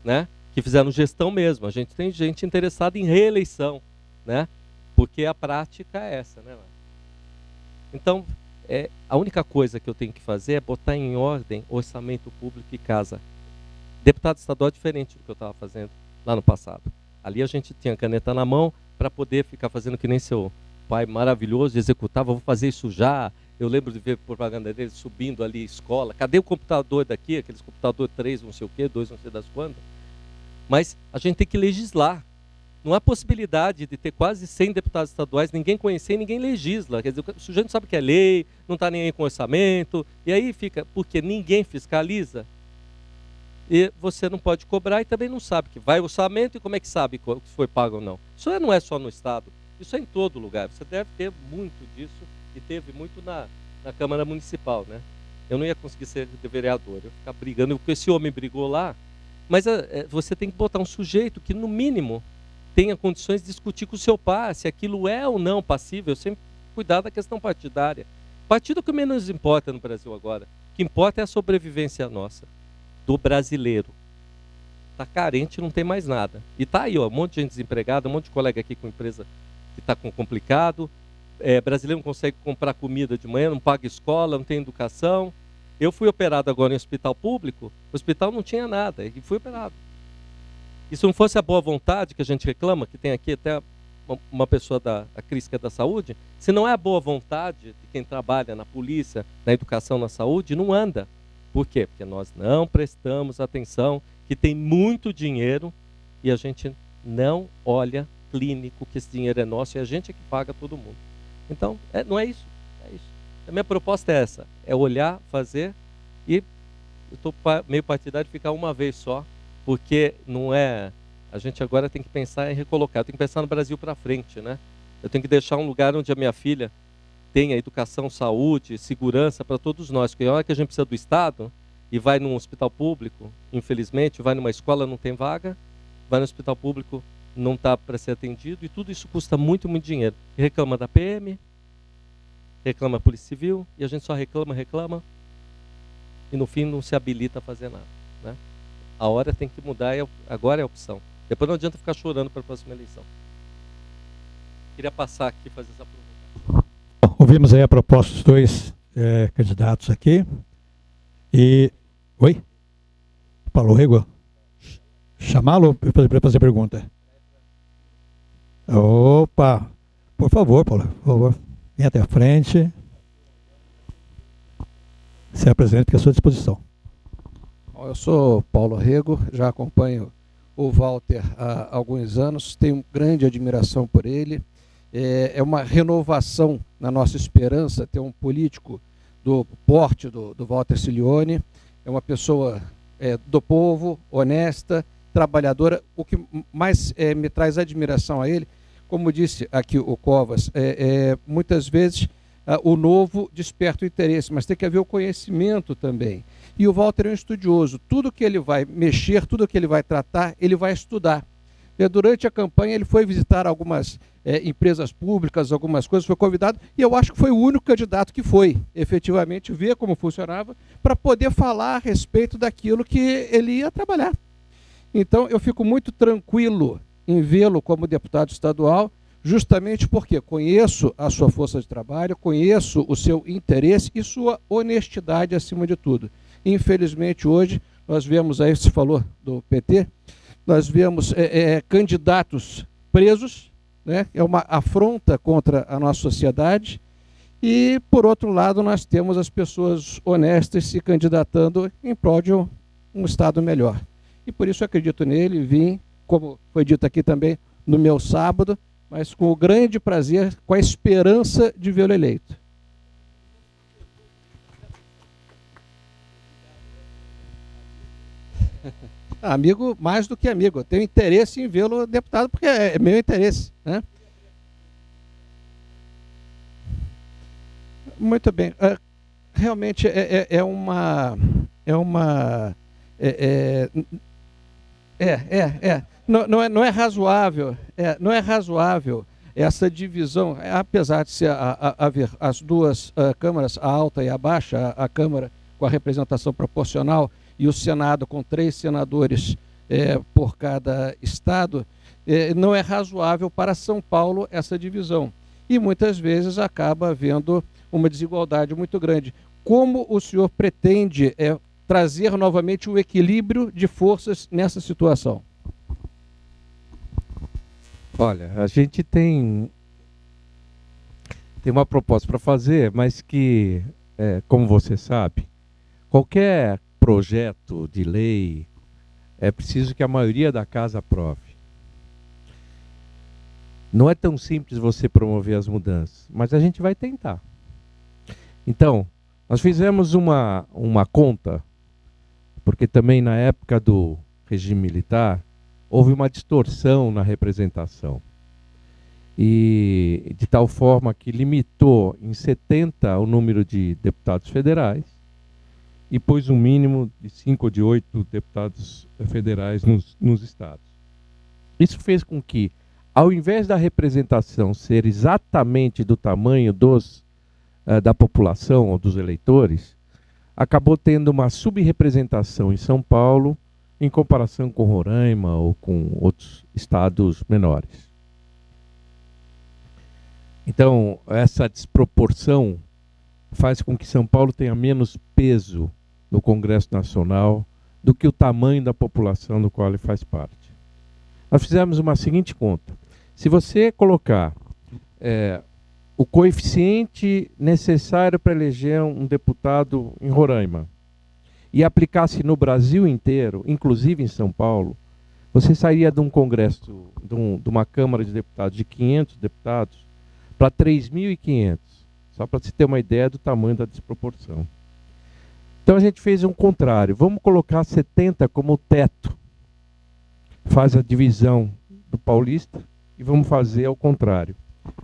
né, que fizeram gestão mesmo. A gente tem gente interessada em reeleição, né, porque a prática é essa. Né, então, a única coisa que eu tenho que fazer é botar em ordem orçamento público e casa. Deputado estadual é diferente do que eu estava fazendo lá no passado. Ali a gente tinha caneta na mão para poder ficar fazendo que nem seu pai maravilhoso, executava, vou fazer isso já. Eu lembro de ver propaganda dele subindo ali escola. Cadê o computador daqui? Aqueles computador 3, não sei o quê, 2, não sei das quantas. Mas a gente tem que legislar. Não há possibilidade de ter quase 100 deputados estaduais, ninguém conhecer e ninguém legisla. Quer dizer, o sujeito não sabe o que é lei, não está nem aí com orçamento. E aí fica, porque ninguém fiscaliza. E você não pode cobrar e também não sabe que vai orçamento e como é que sabe que foi pago ou não. Isso não é só no Estado, isso é em todo lugar. Você deve ter muito disso e teve muito na Câmara Municipal, né? Eu não ia conseguir ser vereador, eu ia ficar brigando, porque esse homem brigou lá. Mas você tem que botar um sujeito que, no mínimo, tenha condições de discutir com o seu par, se aquilo é ou não passível, sem cuidar da questão partidária. Partido é o que menos importa no Brasil agora. O que importa é a sobrevivência nossa, do brasileiro. Está carente, não tem mais nada. E está aí, ó, um monte de gente desempregada, um monte de colega aqui com empresa que está complicado. Brasileiro não consegue comprar comida de manhã, não paga escola, não tem educação. Eu fui operado agora em hospital público, o hospital não tinha nada, e fui operado. E se não fosse a boa vontade que a gente reclama, que tem aqui até uma pessoa da Cris, que é da saúde, se não é a boa vontade de quem trabalha na polícia, na educação, na saúde, não anda. Por quê? Porque nós não prestamos atenção, que tem muito dinheiro e a gente não olha clínico, que esse dinheiro é nosso e a gente é que paga todo mundo. Então, não é isso. É isso. A minha proposta é essa, é olhar, fazer e eu estou meio partidário de ficar uma vez só, porque não é... A gente agora tem que pensar em recolocar, tem que pensar no Brasil para frente, né? Eu tenho que deixar um lugar onde a minha filha tenha educação, saúde, segurança para todos nós, porque a hora que a gente precisa do Estado e vai num hospital público, infelizmente, vai numa escola, não tem vaga, vai no hospital público, não está para ser atendido, e tudo isso custa muito, muito dinheiro. E reclama da PM, reclama da Polícia Civil, e a gente só reclama, e no fim não se habilita a fazer nada. Né? A hora tem que mudar, agora é a opção. Depois não adianta ficar chorando para a próxima eleição. Queria passar aqui e fazer essa provocação. Ouvimos aí a proposta dos dois candidatos aqui. E... Oi? Paulo Rego? Chamá-lo para fazer pergunta. Opa! Por favor, Paulo, por favor. Venha até a frente. Se apresente, fica à sua disposição. Eu sou Paulo Rego, já acompanho o Walter há alguns anos, tenho grande admiração por ele. É uma renovação na nossa esperança ter um político do porte do Walter Silioni. É uma pessoa do povo, honesta, trabalhadora. O que mais me traz admiração a ele, como disse aqui o Covas, muitas vezes o novo desperta o interesse, mas tem que haver o conhecimento também. E o Walter é um estudioso. Tudo que ele vai mexer, tudo que ele vai tratar, ele vai estudar. Durante a campanha ele foi visitar algumas empresas públicas, algumas coisas, foi convidado, e eu acho que foi o único candidato que foi efetivamente ver como funcionava, para poder falar a respeito daquilo que ele ia trabalhar. Então eu fico muito tranquilo em vê-lo como deputado estadual, justamente porque conheço a sua força de trabalho, conheço o seu interesse e sua honestidade acima de tudo. Infelizmente hoje nós vemos aí, se falou do PT, nós vemos candidatos presos, né? É uma afronta contra a nossa sociedade, e por outro lado nós temos as pessoas honestas se candidatando em prol de um Estado melhor. E por isso eu acredito nele, vim, como foi dito aqui também, no meu sábado, mas com o grande prazer, com a esperança de vê-lo eleito. Amigo mais do que amigo. Eu tenho interesse em vê-lo deputado, porque é meu interesse, né? Muito bem. Realmente não é razoável, não é razoável essa divisão, apesar de haver as duas câmaras, a alta e a baixa, a Câmara com a representação proporcional e o Senado com 3 senadores por cada estado, não é razoável para São Paulo essa divisão. E muitas vezes acaba havendo uma desigualdade muito grande. Como o senhor pretende trazer novamente o equilíbrio de forças nessa situação? Olha, a gente tem uma proposta para fazer, mas que, como você sabe, qualquer projeto de lei é preciso que a maioria da casa aprove. Não é tão simples você promover as mudanças, mas a gente vai tentar. Então, nós fizemos uma conta, porque também na época do regime militar houve uma distorção na representação. E de tal forma que limitou em 70 o número de deputados federais e pôs um mínimo de 5 ou de 8 deputados federais nos estados. Isso fez com que, ao invés da representação ser exatamente do tamanho da população ou dos eleitores, acabou tendo uma subrepresentação em São Paulo em comparação com Roraima ou com outros estados menores. Então, essa desproporção faz com que São Paulo tenha menos peso no Congresso Nacional do que o tamanho da população do qual ele faz parte. Nós fizemos uma seguinte conta. Se você colocar o coeficiente necessário para eleger um deputado em Roraima e aplicasse no Brasil inteiro, inclusive em São Paulo, você sairia de um congresso, de uma Câmara de Deputados de 500 deputados para 3.500, só para se ter uma ideia do tamanho da desproporção. Então a gente fez um contrário, vamos colocar 70 como teto, faz a divisão do paulista e vamos fazer ao contrário.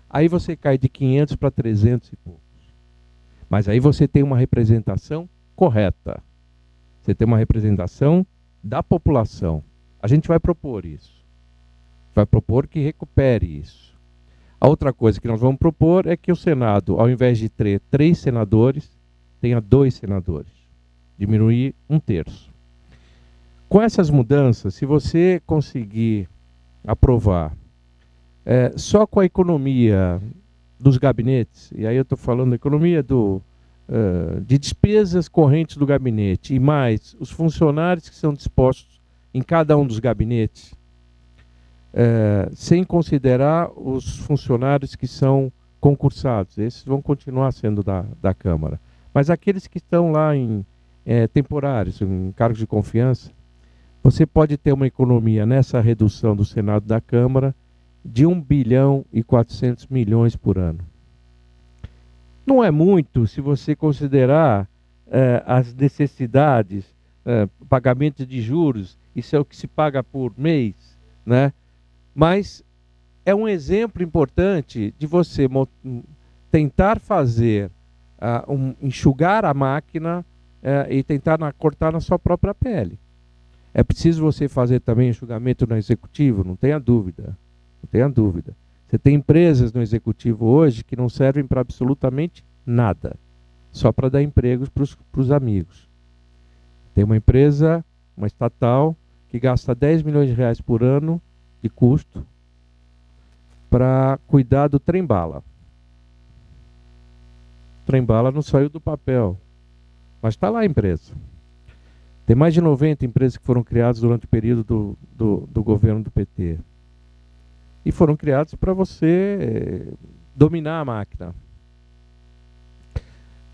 Aí você cai de 500 para 300 e poucos. Mas aí você tem uma representação correta. Você tem uma representação da população. A gente vai propor isso. Vai propor que recupere isso. A outra coisa que nós vamos propor é que o Senado, ao invés de ter 3 senadores, tenha 2 senadores. Diminuir 1/3. Com essas mudanças, se você conseguir aprovar só com a economia dos gabinetes, e aí eu estou falando da economia de despesas correntes do gabinete, e mais os funcionários que são dispostos em cada um dos gabinetes, sem considerar os funcionários que são concursados. Esses vão continuar sendo da Câmara. Mas aqueles que estão lá em temporários, em cargos de confiança, você pode ter uma economia nessa redução do Senado da Câmara de 1,4 bilhão por ano. Não é muito se você considerar as necessidades, pagamento de juros, isso é o que se paga por mês, né? Mas é um exemplo importante de você tentar fazer, enxugar a máquina e tentar cortar na sua própria pele. É preciso você fazer também enxugamento no executivo, não tenha dúvida. Não tenha dúvida. Você tem empresas no executivo hoje que não servem para absolutamente nada, só para dar empregos para os amigos. Tem uma empresa, uma estatal, que gasta 10 milhões de reais por ano de custo para cuidar do trem-bala. O trem-bala não saiu do papel, mas está lá a empresa. Tem mais de 90 empresas que foram criadas durante o período do governo do PT. E foram criadas para você dominar a máquina.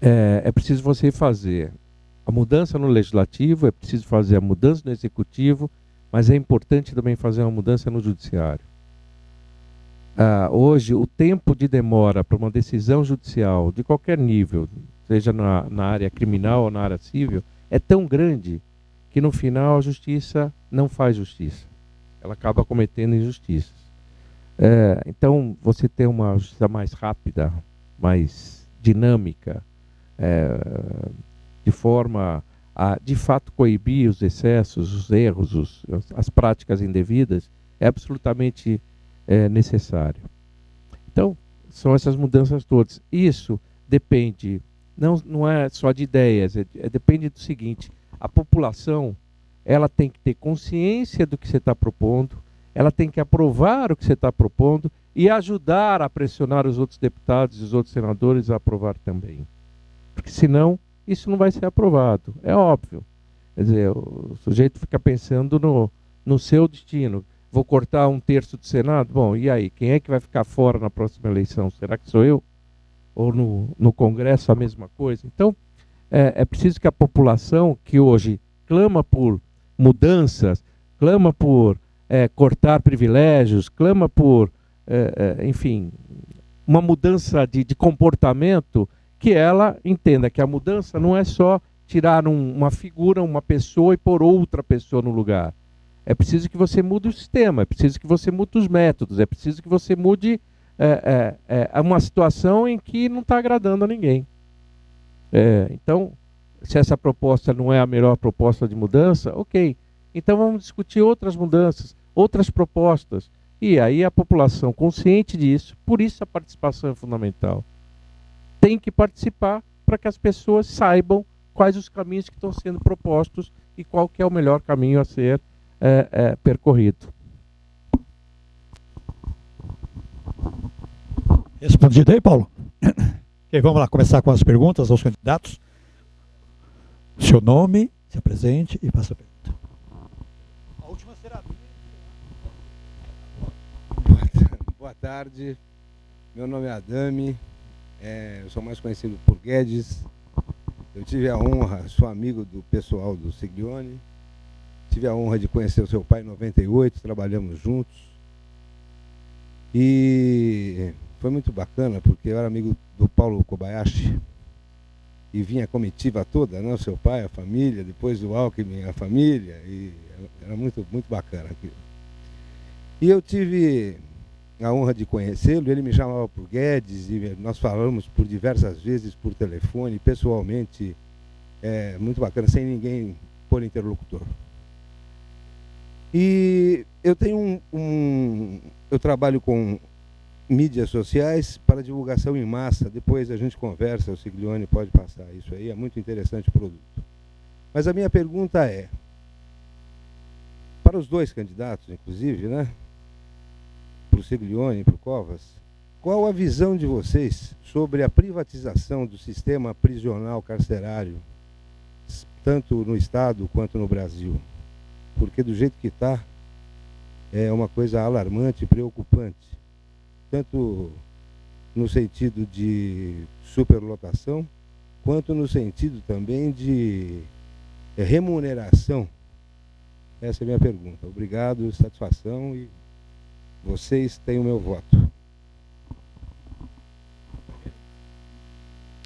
É preciso você fazer a mudança no legislativo, é preciso fazer a mudança no executivo, mas é importante também fazer uma mudança no judiciário. Hoje, o tempo de demora para uma decisão judicial, de qualquer nível, seja na área criminal ou na área civil, é tão grande que no final a justiça não faz justiça. Ela acaba cometendo injustiças. Então, você ter uma justiça mais rápida, mais dinâmica, de forma a, de fato, coibir os excessos, os erros, as práticas indevidas, é absolutamente necessário. Então, são essas mudanças todas. Isso depende, não é só de ideias, depende do seguinte: a população, ela tem que ter consciência do que você está propondo, ela tem que aprovar o que você está propondo e ajudar a pressionar os outros deputados e os outros senadores a aprovar também. Porque senão, isso não vai ser aprovado, é óbvio. Quer dizer, o sujeito fica pensando no seu destino. Vou cortar 1/3 do Senado? Bom, e aí? Quem é que vai ficar fora na próxima eleição? Será que sou eu? Ou no Congresso a mesma coisa? Então, é preciso que a população, que hoje clama por mudanças, clama por cortar privilégios, clama por, enfim, uma mudança de comportamento, que ela entenda que a mudança não é só tirar uma figura, uma pessoa e pôr outra pessoa no lugar. É preciso que você mude o sistema, é preciso que você mude os métodos, é preciso que você mude uma situação em que não está agradando a ninguém. Então, se essa proposta não é a melhor proposta de mudança, ok. Então vamos discutir outras mudanças, outras propostas. E aí a população, consciente disso, por isso a participação é fundamental, tem que participar para que as pessoas saibam quais os caminhos que estão sendo propostos e qual que é o melhor caminho a ser percorrido. Respondido aí, Paulo? Ok, vamos lá começar com as perguntas aos candidatos. Seu nome, se apresente e faça a pergunta. A última será. Boa tarde, meu nome é Adame, eu sou mais conhecido por Guedes. Eu tive a honra, sou amigo do pessoal do Siglione, tive a honra de conhecer o seu pai em 98, trabalhamos juntos. E foi muito bacana, porque eu era amigo do Paulo Kobayashi, e vinha a comitiva toda, né? O seu pai, a família, depois o Alckmin, a família, e era muito, muito bacana aquilo. E eu tive a honra de conhecê-lo, ele me chamava por Guedes, e nós falamos por diversas vezes por telefone, pessoalmente, muito bacana, sem ninguém por interlocutor. E eu tenho eu trabalho com mídias sociais para divulgação em massa, depois a gente conversa, o Siglione pode passar isso aí, é muito interessante o produto. Mas a minha pergunta é, para os dois candidatos, inclusive, né, para o Siglione e para o Covas, qual a visão de vocês sobre a privatização do sistema prisional carcerário, tanto no Estado quanto no Brasil? Porque do jeito que está, é uma coisa alarmante e preocupante, tanto no sentido de superlotação, quanto no sentido também de remuneração. Essa é a minha pergunta. Obrigado, satisfação, e vocês têm o meu voto.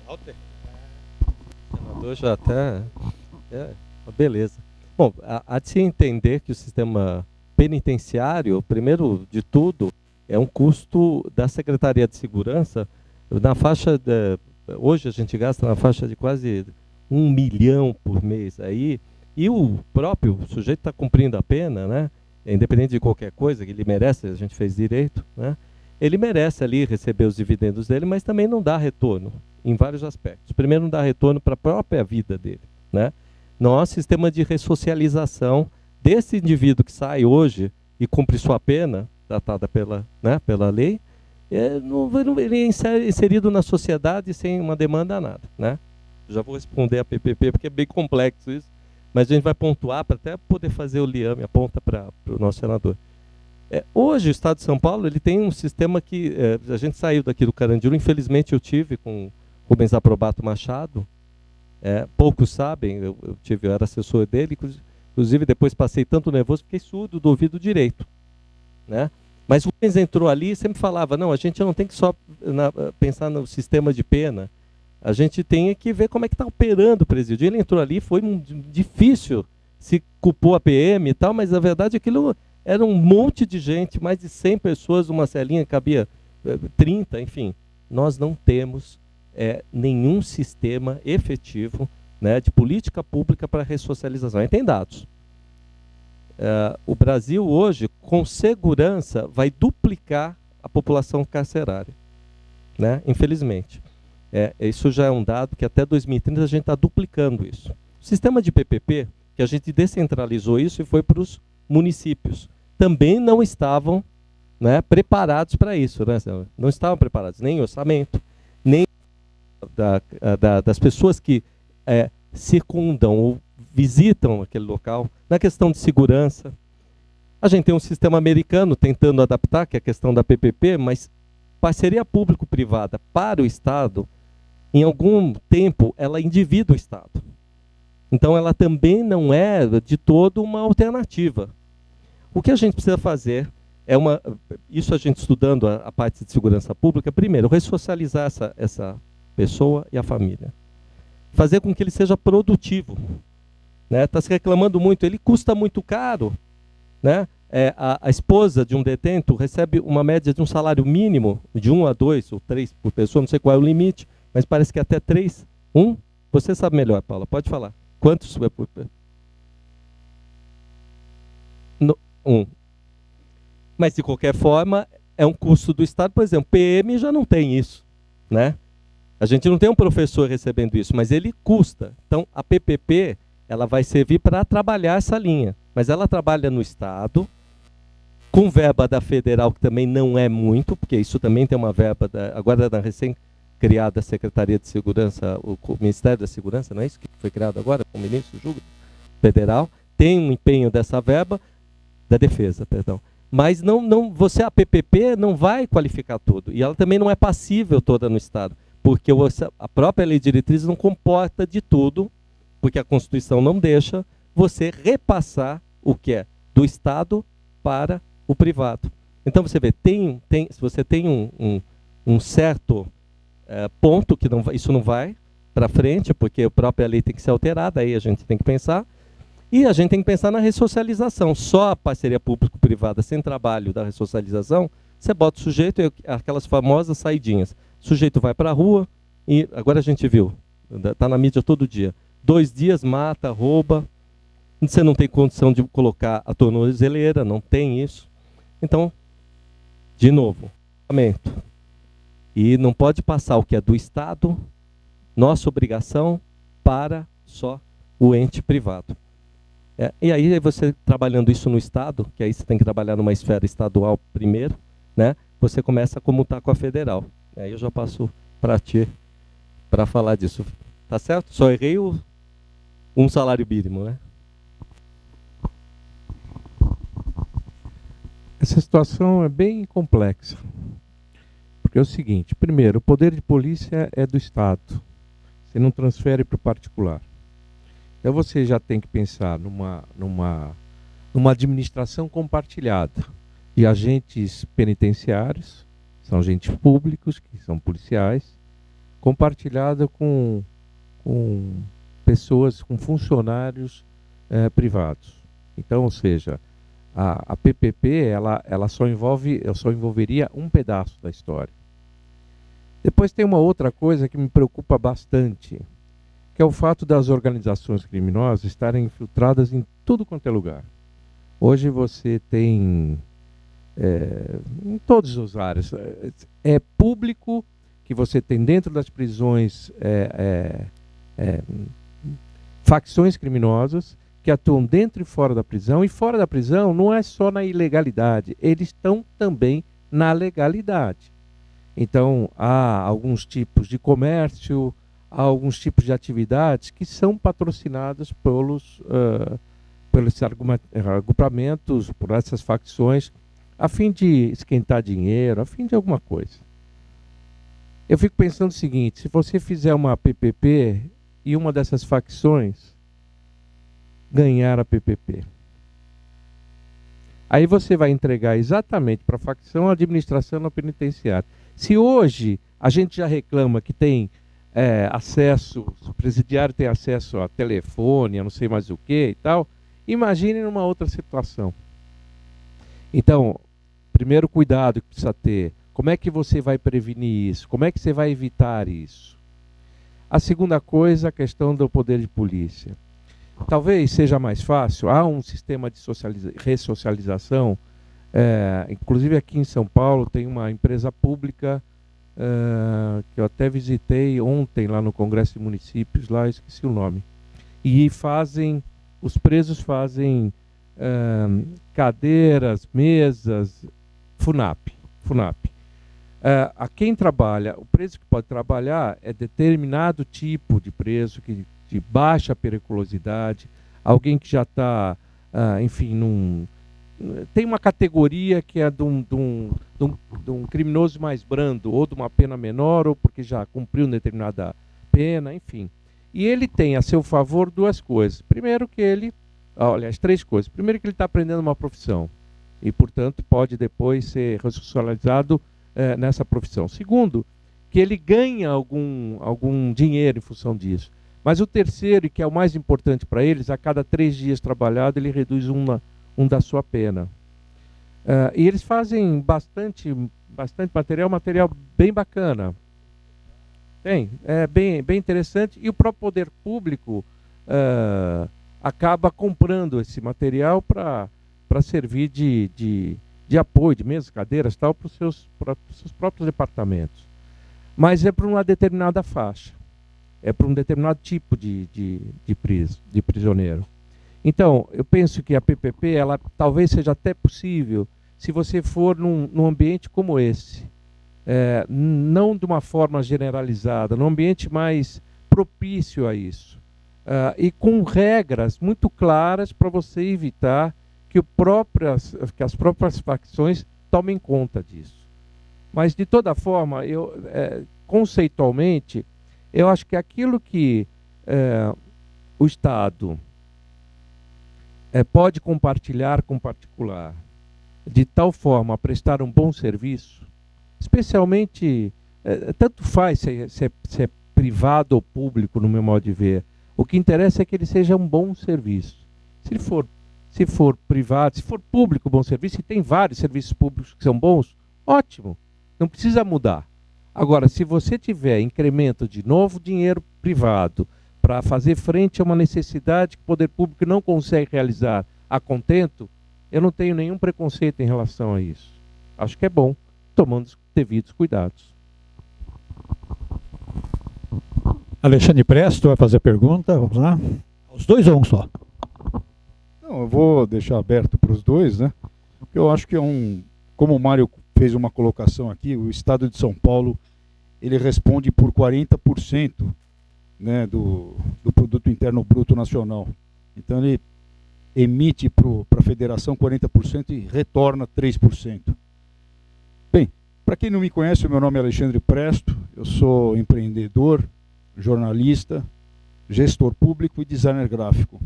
Walter? O senador já até... beleza. Bom, há de se entender que o sistema penitenciário, primeiro de tudo, é um custo da Secretaria de Segurança, na faixa hoje a gente gasta na faixa de quase 1 milhão por mês aí, e o próprio sujeito está cumprindo a pena, né? Independente de qualquer coisa que ele merece, a gente fez direito, né? Ele merece ali receber os dividendos dele, mas também não dá retorno em vários aspectos. Primeiro, não dá retorno para a própria vida dele, né? Não há sistema de ressocialização desse indivíduo que sai hoje e cumpre sua pena, tratada pela lei, ele é inserido na sociedade sem uma demanda a nada, né? Já vou responder a PPP, porque é bem complexo isso, mas a gente vai pontuar para até poder fazer o liame, aponta para o nosso senador. Hoje o Estado de São Paulo ele tem um sistema que, a gente saiu daqui do Carandiru, infelizmente eu tive com Rubens Aprobato Machado, poucos sabem, eu era assessor dele, inclusive depois passei tanto nervoso, fiquei surdo do ouvido direito, né? Mas o Rubens entrou ali e sempre falava, não, a gente não tem que só pensar no sistema de pena, a gente tem que ver como é que está operando o presídio. Ele entrou ali, foi difícil se culpou a PM e tal, mas a verdade é que aquilo era um monte de gente, mais de 100 pessoas, uma celinha cabia 30, enfim. Nós não temos nenhum sistema efetivo, né, de política pública para ressocialização. Aí tem dados. O Brasil hoje, com segurança, vai duplicar a população carcerária, né? Infelizmente. Isso já é um dado que até 2030 a gente está duplicando isso. O sistema de PPP, que a gente descentralizou isso e foi para os municípios, também não estavam, né, preparados para isso. Né? Não estavam preparados, nem orçamento, nem das pessoas que circundam ou visitam aquele local, na questão de segurança. A gente tem um sistema americano tentando adaptar, que é a questão da PPP, mas parceria público-privada para o Estado, em algum tempo, ela endivida o Estado. Então, ela também não é, de todo, uma alternativa. O que a gente precisa fazer isso a gente estudando a parte de segurança pública, primeiro, ressocializar essa pessoa e a família. Fazer com que ele seja produtivo. Está se reclamando muito, ele custa muito caro. Né? A esposa de um detento recebe uma média de um salário mínimo, de 1 a 2 ou 3 por pessoa, não sei qual é o limite, mas parece que até 3. Você sabe melhor, Paula, pode falar. Quantos? 1. Mas, de qualquer forma, é um custo do Estado. Por exemplo, PM já não tem isso. Né? A gente não tem um professor recebendo isso, mas ele custa. Então, a PPP ela vai servir para trabalhar essa linha. Mas ela trabalha no Estado, com verba da Federal, que também não é muito, porque isso também tem uma verba, agora da recém-criada Secretaria de Segurança, o Ministério da Segurança, não é isso que foi criado agora, com o ministro Júlio Federal, tem um empenho dessa verba, da Defesa, perdão. Mas a PPP não vai qualificar tudo, e ela também não é passível toda no Estado, porque a própria lei de diretrizes não comporta de tudo, porque a Constituição não deixa você repassar o que é do Estado para o privado. Então você vê, se você tem um certo ponto que isso não vai para frente, porque a própria lei tem que ser alterada, aí a gente tem que pensar, e a gente tem que pensar na ressocialização. Só a parceria público-privada sem trabalho da ressocialização, você bota o sujeito, aquelas famosas saidinhas. O sujeito vai para a rua, e agora a gente viu, está na mídia todo dia, 2 dias mata, rouba, você não tem condição de colocar a tornozeleira, não tem isso. Então, de novo, orçamento. E não pode passar o que é do Estado, nossa obrigação, para só o ente privado. E aí você trabalhando isso no Estado, que aí você tem que trabalhar numa esfera estadual primeiro, né, você começa a comutar com a federal. Aí eu já passo para ti para falar disso. Tá certo? Só errei um salário mínimo, né? Essa situação é bem complexa. Porque é o seguinte, primeiro, o poder de polícia é do Estado. Você não transfere para o particular. Então você já tem que pensar numa administração compartilhada de agentes penitenciários, são agentes públicos, que são policiais, compartilhada com pessoas, com funcionários privados. Então, ou seja, a PPP ela só envolveria um pedaço da história. Depois tem uma outra coisa que me preocupa bastante, que é o fato das organizações criminosas estarem infiltradas em tudo quanto é lugar. Hoje você tem, em todas as áreas, é público que você tem dentro das prisões facções criminosas que atuam dentro e fora da prisão, e fora da prisão não é só na ilegalidade, eles estão também na legalidade. Então, há alguns tipos de comércio, há alguns tipos de atividades que são patrocinadas pelos agrupamentos, por essas facções, a fim de esquentar dinheiro, a fim de alguma coisa. Eu fico pensando o seguinte, se você fizer uma PPP e uma dessas facções ganhar a PPP, aí você vai entregar exatamente para a facção a administração no penitenciário. Se hoje a gente já reclama que tem acesso, o presidiário tem acesso a telefone, a não sei mais o que e tal, Imagine numa outra situação. Então, primeiro cuidado que precisa ter. Como é que você vai prevenir isso? Como é que você vai evitar isso? A segunda coisa, a questão do poder de polícia. Talvez seja mais fácil, há um sistema de ressocialização, inclusive aqui em São Paulo tem uma empresa pública que eu até visitei ontem lá no Congresso de Municípios, lá esqueci o nome, e os presos fazem cadeiras, mesas, FUNAP. A quem trabalha, o preso que pode trabalhar é determinado tipo de preso de baixa periculosidade, alguém que já está, enfim, tem uma categoria que é de um criminoso mais brando, ou de uma pena menor, ou porque já cumpriu determinada pena, enfim. E ele tem a seu favor duas coisas. Primeiro que ele, aliás, três coisas. Primeiro que ele está aprendendo uma profissão, e, portanto, pode depois ser ressocializado nessa profissão. Segundo, que ele ganha algum dinheiro em função disso. Mas o terceiro, e que é o mais importante para eles, a cada 3 dias trabalhado, ele reduz um da sua pena. E eles fazem bastante material bem bacana. É bem interessante. E o próprio poder público acaba comprando esse material para servir de apoio, de mesas, cadeiras, tal, para os seus próprios departamentos. Mas é para uma determinada faixa. É para um determinado tipo de prisioneiro. Então, eu penso que a PPP, ela talvez seja até possível se você for num ambiente como esse. Não de uma forma generalizada, num ambiente mais propício a isso. E com regras muito claras para você evitar que as próprias facções tomem conta disso. Mas, de toda forma, conceitualmente, eu acho que aquilo que o Estado pode compartilhar com o particular, de tal forma a prestar um bom serviço, especialmente, tanto faz se é privado ou público, no meu modo de ver, o que interessa é que ele seja um bom serviço. Se for privado, se for público, bom serviço, e tem vários serviços públicos que são bons, ótimo, não precisa mudar. Agora, se você tiver incremento de novo dinheiro privado para fazer frente a uma necessidade que o poder público não consegue realizar a contento, eu não tenho nenhum preconceito em relação a isso. Acho que é bom, tomando os devidos cuidados. Alexandre Presto vai fazer pergunta, vamos lá. Os dois ou um só? Não, eu vou deixar aberto para os dois, né? Porque eu acho que como o Mário fez uma colocação aqui, o Estado de São Paulo, ele responde por 40%, né, do Produto Interno Bruto Nacional. Então ele emite para a federação 40% e retorna 3%. Bem, para quem não me conhece, o meu nome é Alexandre Presto, eu sou empreendedor, jornalista, gestor público e designer gráfico.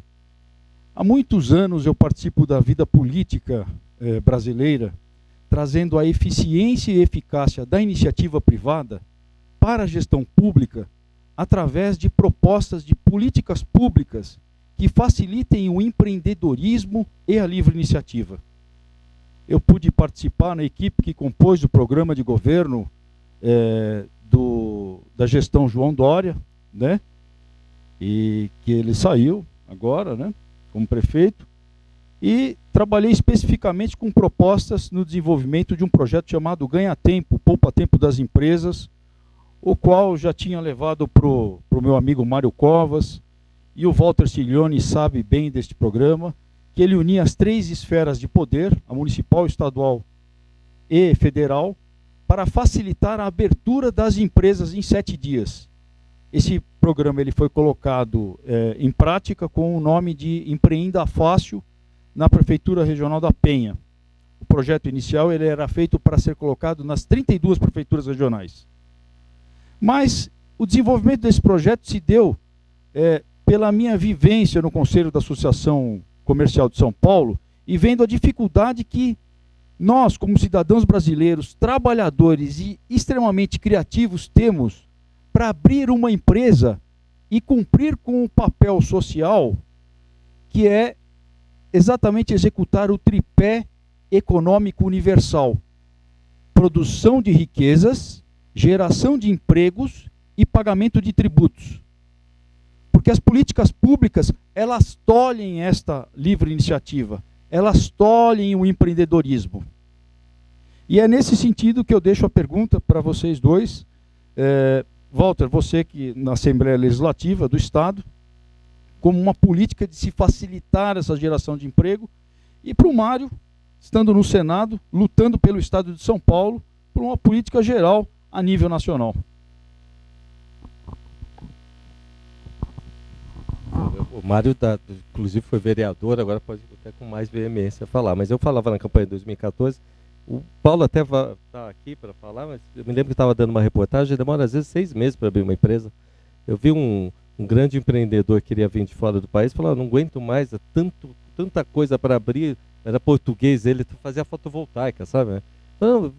Há muitos anos eu participo da vida política brasileira, trazendo a eficiência e eficácia da iniciativa privada para a gestão pública através de propostas de políticas públicas que facilitem o empreendedorismo e a livre iniciativa. Eu pude participar na equipe que compôs o programa de governo da gestão João Dória, né? E que ele saiu agora, né, como prefeito, e trabalhei especificamente com propostas no desenvolvimento de um projeto chamado Ganha Tempo, Poupa Tempo das Empresas, o qual já tinha levado para o meu amigo Mário Covas, e o Walter Ciglione sabe bem deste programa, que ele unia as 3 esferas de poder, a municipal, estadual e federal, para facilitar a abertura das empresas em 7 dias. Esse programa ele foi colocado em prática com o nome de Empreenda Fácil na Prefeitura Regional da Penha. O projeto inicial ele era feito para ser colocado nas 32 prefeituras regionais. Mas o desenvolvimento desse projeto se deu pela minha vivência no Conselho da Associação Comercial de São Paulo e vendo a dificuldade que nós, como cidadãos brasileiros, trabalhadores e extremamente criativos, temos para abrir uma empresa e cumprir com o papel social que é exatamente executar o tripé econômico universal: produção de riquezas, geração de empregos e pagamento de tributos. Porque as políticas públicas, elas tolhem esta livre iniciativa, elas tolhem o empreendedorismo. E é nesse sentido que eu deixo a pergunta para vocês dois. Walter, você que na Assembleia Legislativa do Estado, como uma política de se facilitar essa geração de emprego, e para o Mário, estando no Senado, lutando pelo Estado de São Paulo, por uma política geral a nível nacional. O Mário, inclusive, foi vereador, agora pode até com mais veemência falar. Mas eu falava na campanha de 2014, o Paulo até está aqui para falar, mas eu me lembro que estava dando uma reportagem, demora às vezes 6 meses para abrir uma empresa. Eu vi um grande empreendedor que queria vir de fora do país, falou, não aguento mais, tanta coisa para abrir, era português, ele fazia fotovoltaica, sabe? Então,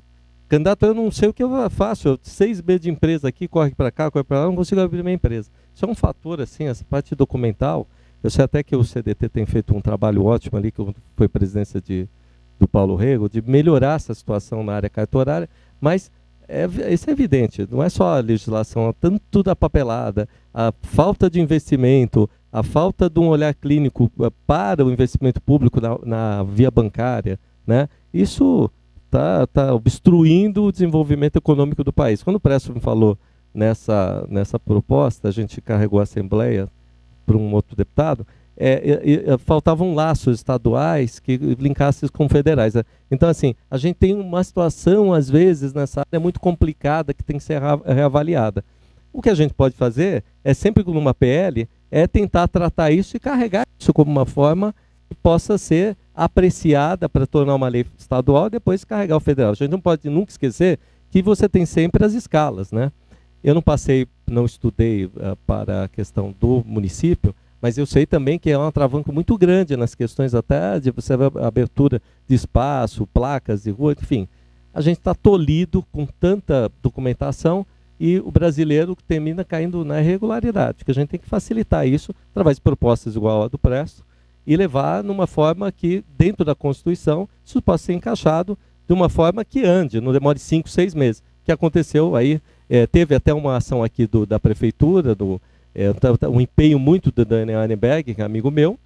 candidato, eu não sei o que eu faço, eu 6 meses de empresa aqui, corre para cá, corre para lá, não consigo abrir minha empresa. Isso é um fator, assim, essa parte documental. Eu sei até que o CDT tem feito um trabalho ótimo ali, que foi presidência do Paulo Rego, de melhorar essa situação na área cartorária, mas isso é evidente, não é só a legislação, tanto da papelada, a falta de investimento, a falta de um olhar clínico para o investimento público na via bancária, né? Isso está obstruindo o desenvolvimento econômico do país. Quando o Presto me falou nessa proposta, a gente carregou a Assembleia para um outro deputado, faltavam laços estaduais que linkassem com federais. Então, assim, a gente tem uma situação, às vezes, nessa área muito complicada que tem que ser reavaliada. O que a gente pode fazer é, sempre com uma PL, tentar tratar isso e carregar isso como uma forma que possa ser apreciada para tornar uma lei estadual e depois carregar o federal. A gente não pode nunca esquecer que você tem sempre as escalas, né? Eu não estudei para a questão do município, mas eu sei também que é um atravanco muito grande nas questões até de você ver a abertura de espaço, placas de rua, enfim. A gente está tolhido com tanta documentação e o brasileiro termina caindo na irregularidade, que a gente tem que facilitar isso através de propostas igual a do Presto e levar numa forma que, dentro da Constituição, isso possa ser encaixado de uma forma que ande, não demore 5, 6 meses. Que aconteceu aí, teve até uma ação aqui da prefeitura, um empenho muito do Daniel Annenberg, que é amigo meu,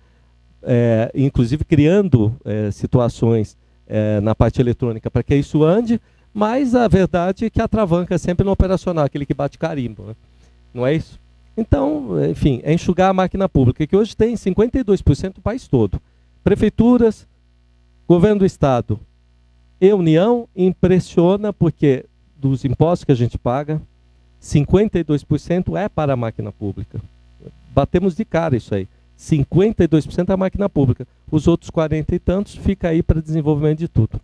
inclusive criando situações na parte eletrônica para que isso ande, mas a verdade é que a atravanca é sempre no operacional, aquele que bate carimbo, né? Não é isso? Então, enfim, é enxugar a máquina pública, que hoje tem 52% do país todo. Prefeituras, governo do Estado e União, impressiona porque dos impostos que a gente paga, 52% é para a máquina pública. Batemos de cara isso aí. 52% é a máquina pública. Os outros 40 e tantos fica aí para desenvolvimento de tudo.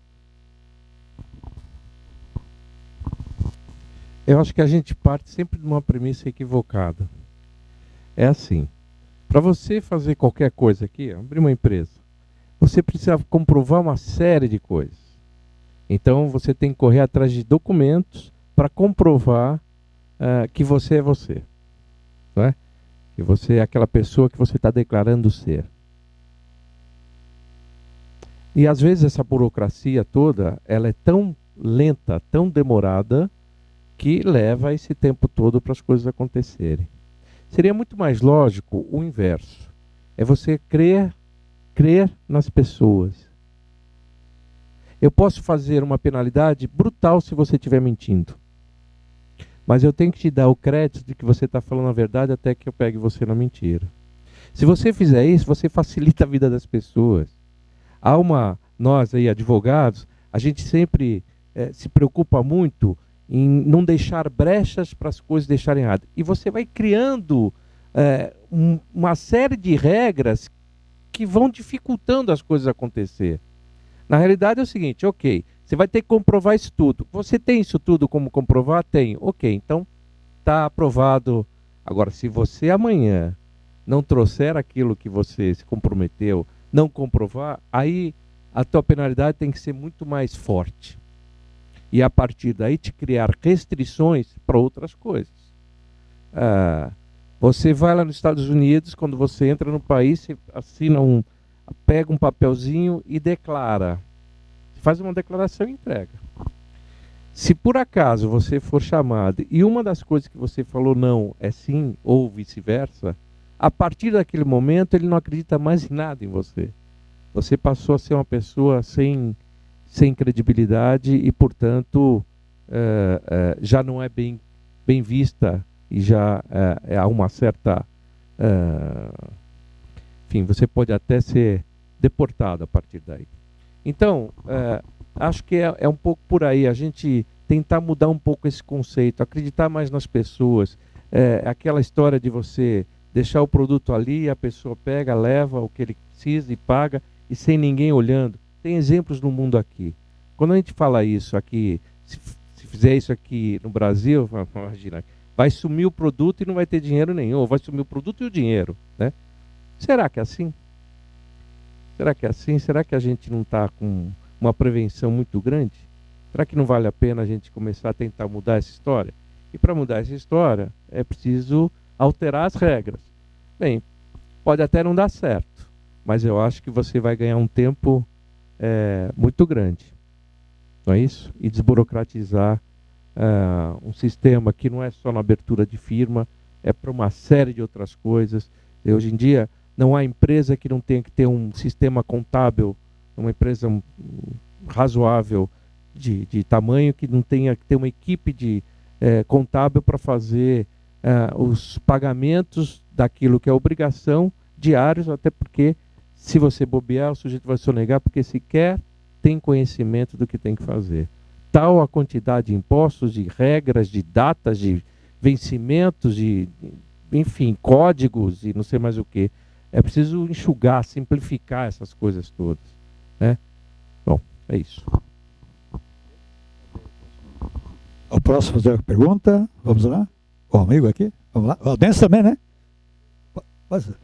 Eu acho que a gente parte sempre de uma premissa equivocada. É assim, para você fazer qualquer coisa aqui, abrir uma empresa, você precisa comprovar uma série de coisas. Então você tem que correr atrás de documentos para comprovar que você é você, não é? Que você é aquela pessoa que você está declarando ser. E às vezes essa burocracia toda, ela é tão lenta, tão demorada, que leva esse tempo todo para as coisas acontecerem. Seria muito mais lógico o inverso. É você crer nas pessoas. Eu posso fazer uma penalidade brutal se você estiver mentindo. Mas eu tenho que te dar o crédito de que você está falando a verdade até que eu pegue você na mentira. Se você fizer isso, você facilita a vida das pessoas. Nós aí, advogados, a gente sempre se preocupa muito em não deixar brechas para as coisas deixarem errado. E você vai criando uma série de regras que vão dificultando as coisas acontecer. Na realidade é o seguinte, ok, você vai ter que comprovar isso tudo. Você tem isso tudo como comprovar? Tem. Ok, então está aprovado. Agora, se você amanhã não trouxer aquilo que você se comprometeu, não comprovar, aí a tua penalidade tem que ser muito mais forte. E a partir daí te criar restrições para outras coisas. Você vai lá nos Estados Unidos, quando você entra no país, você assina pega um papelzinho e declara. Faz uma declaração e entrega. Se por acaso você for chamado e uma das coisas que você falou não é sim ou vice-versa, a partir daquele momento ele não acredita mais em nada em você. Você passou a ser uma pessoa sem credibilidade e, portanto, já não é bem vista e já há uma certa... enfim, você pode até ser deportado a partir daí. Então, acho que é um pouco por aí, a gente tentar mudar um pouco esse conceito, acreditar mais nas pessoas. Aquela história de você deixar o produto ali, a pessoa pega, leva o que ele precisa e paga, e sem ninguém olhando. Tem exemplos no mundo aqui. Quando a gente fala isso aqui, se fizer isso aqui no Brasil, imagina, vai sumir o produto e não vai ter dinheiro nenhum, ou vai sumir o produto e o dinheiro, né? Será que é assim? Será que é assim? Será que a gente não está com uma prevenção muito grande? Será que não vale a pena a gente começar a tentar mudar essa história? E para mudar essa história, é preciso alterar as regras. Bem, pode até não dar certo, mas eu acho que você vai ganhar um tempo muito grande. Não é isso? E desburocratizar um sistema que não é só na abertura de firma, é para uma série de outras coisas. E hoje em dia, não há empresa que não tenha que ter um sistema contábil, uma empresa razoável de tamanho, que não tenha que ter uma equipe de contábil para fazer os pagamentos daquilo que é obrigação diários, até porque, se você bobear, o sujeito vai sonegar porque sequer tem conhecimento do que tem que fazer. Tal a quantidade de impostos, de regras, de datas, de vencimentos, enfim, códigos e não sei mais o que. É preciso enxugar, simplificar essas coisas todas, né? Bom, é isso. O próximo fazer a pergunta, vamos lá. O amigo aqui, vamos lá. O Denso também, né? Pode ser.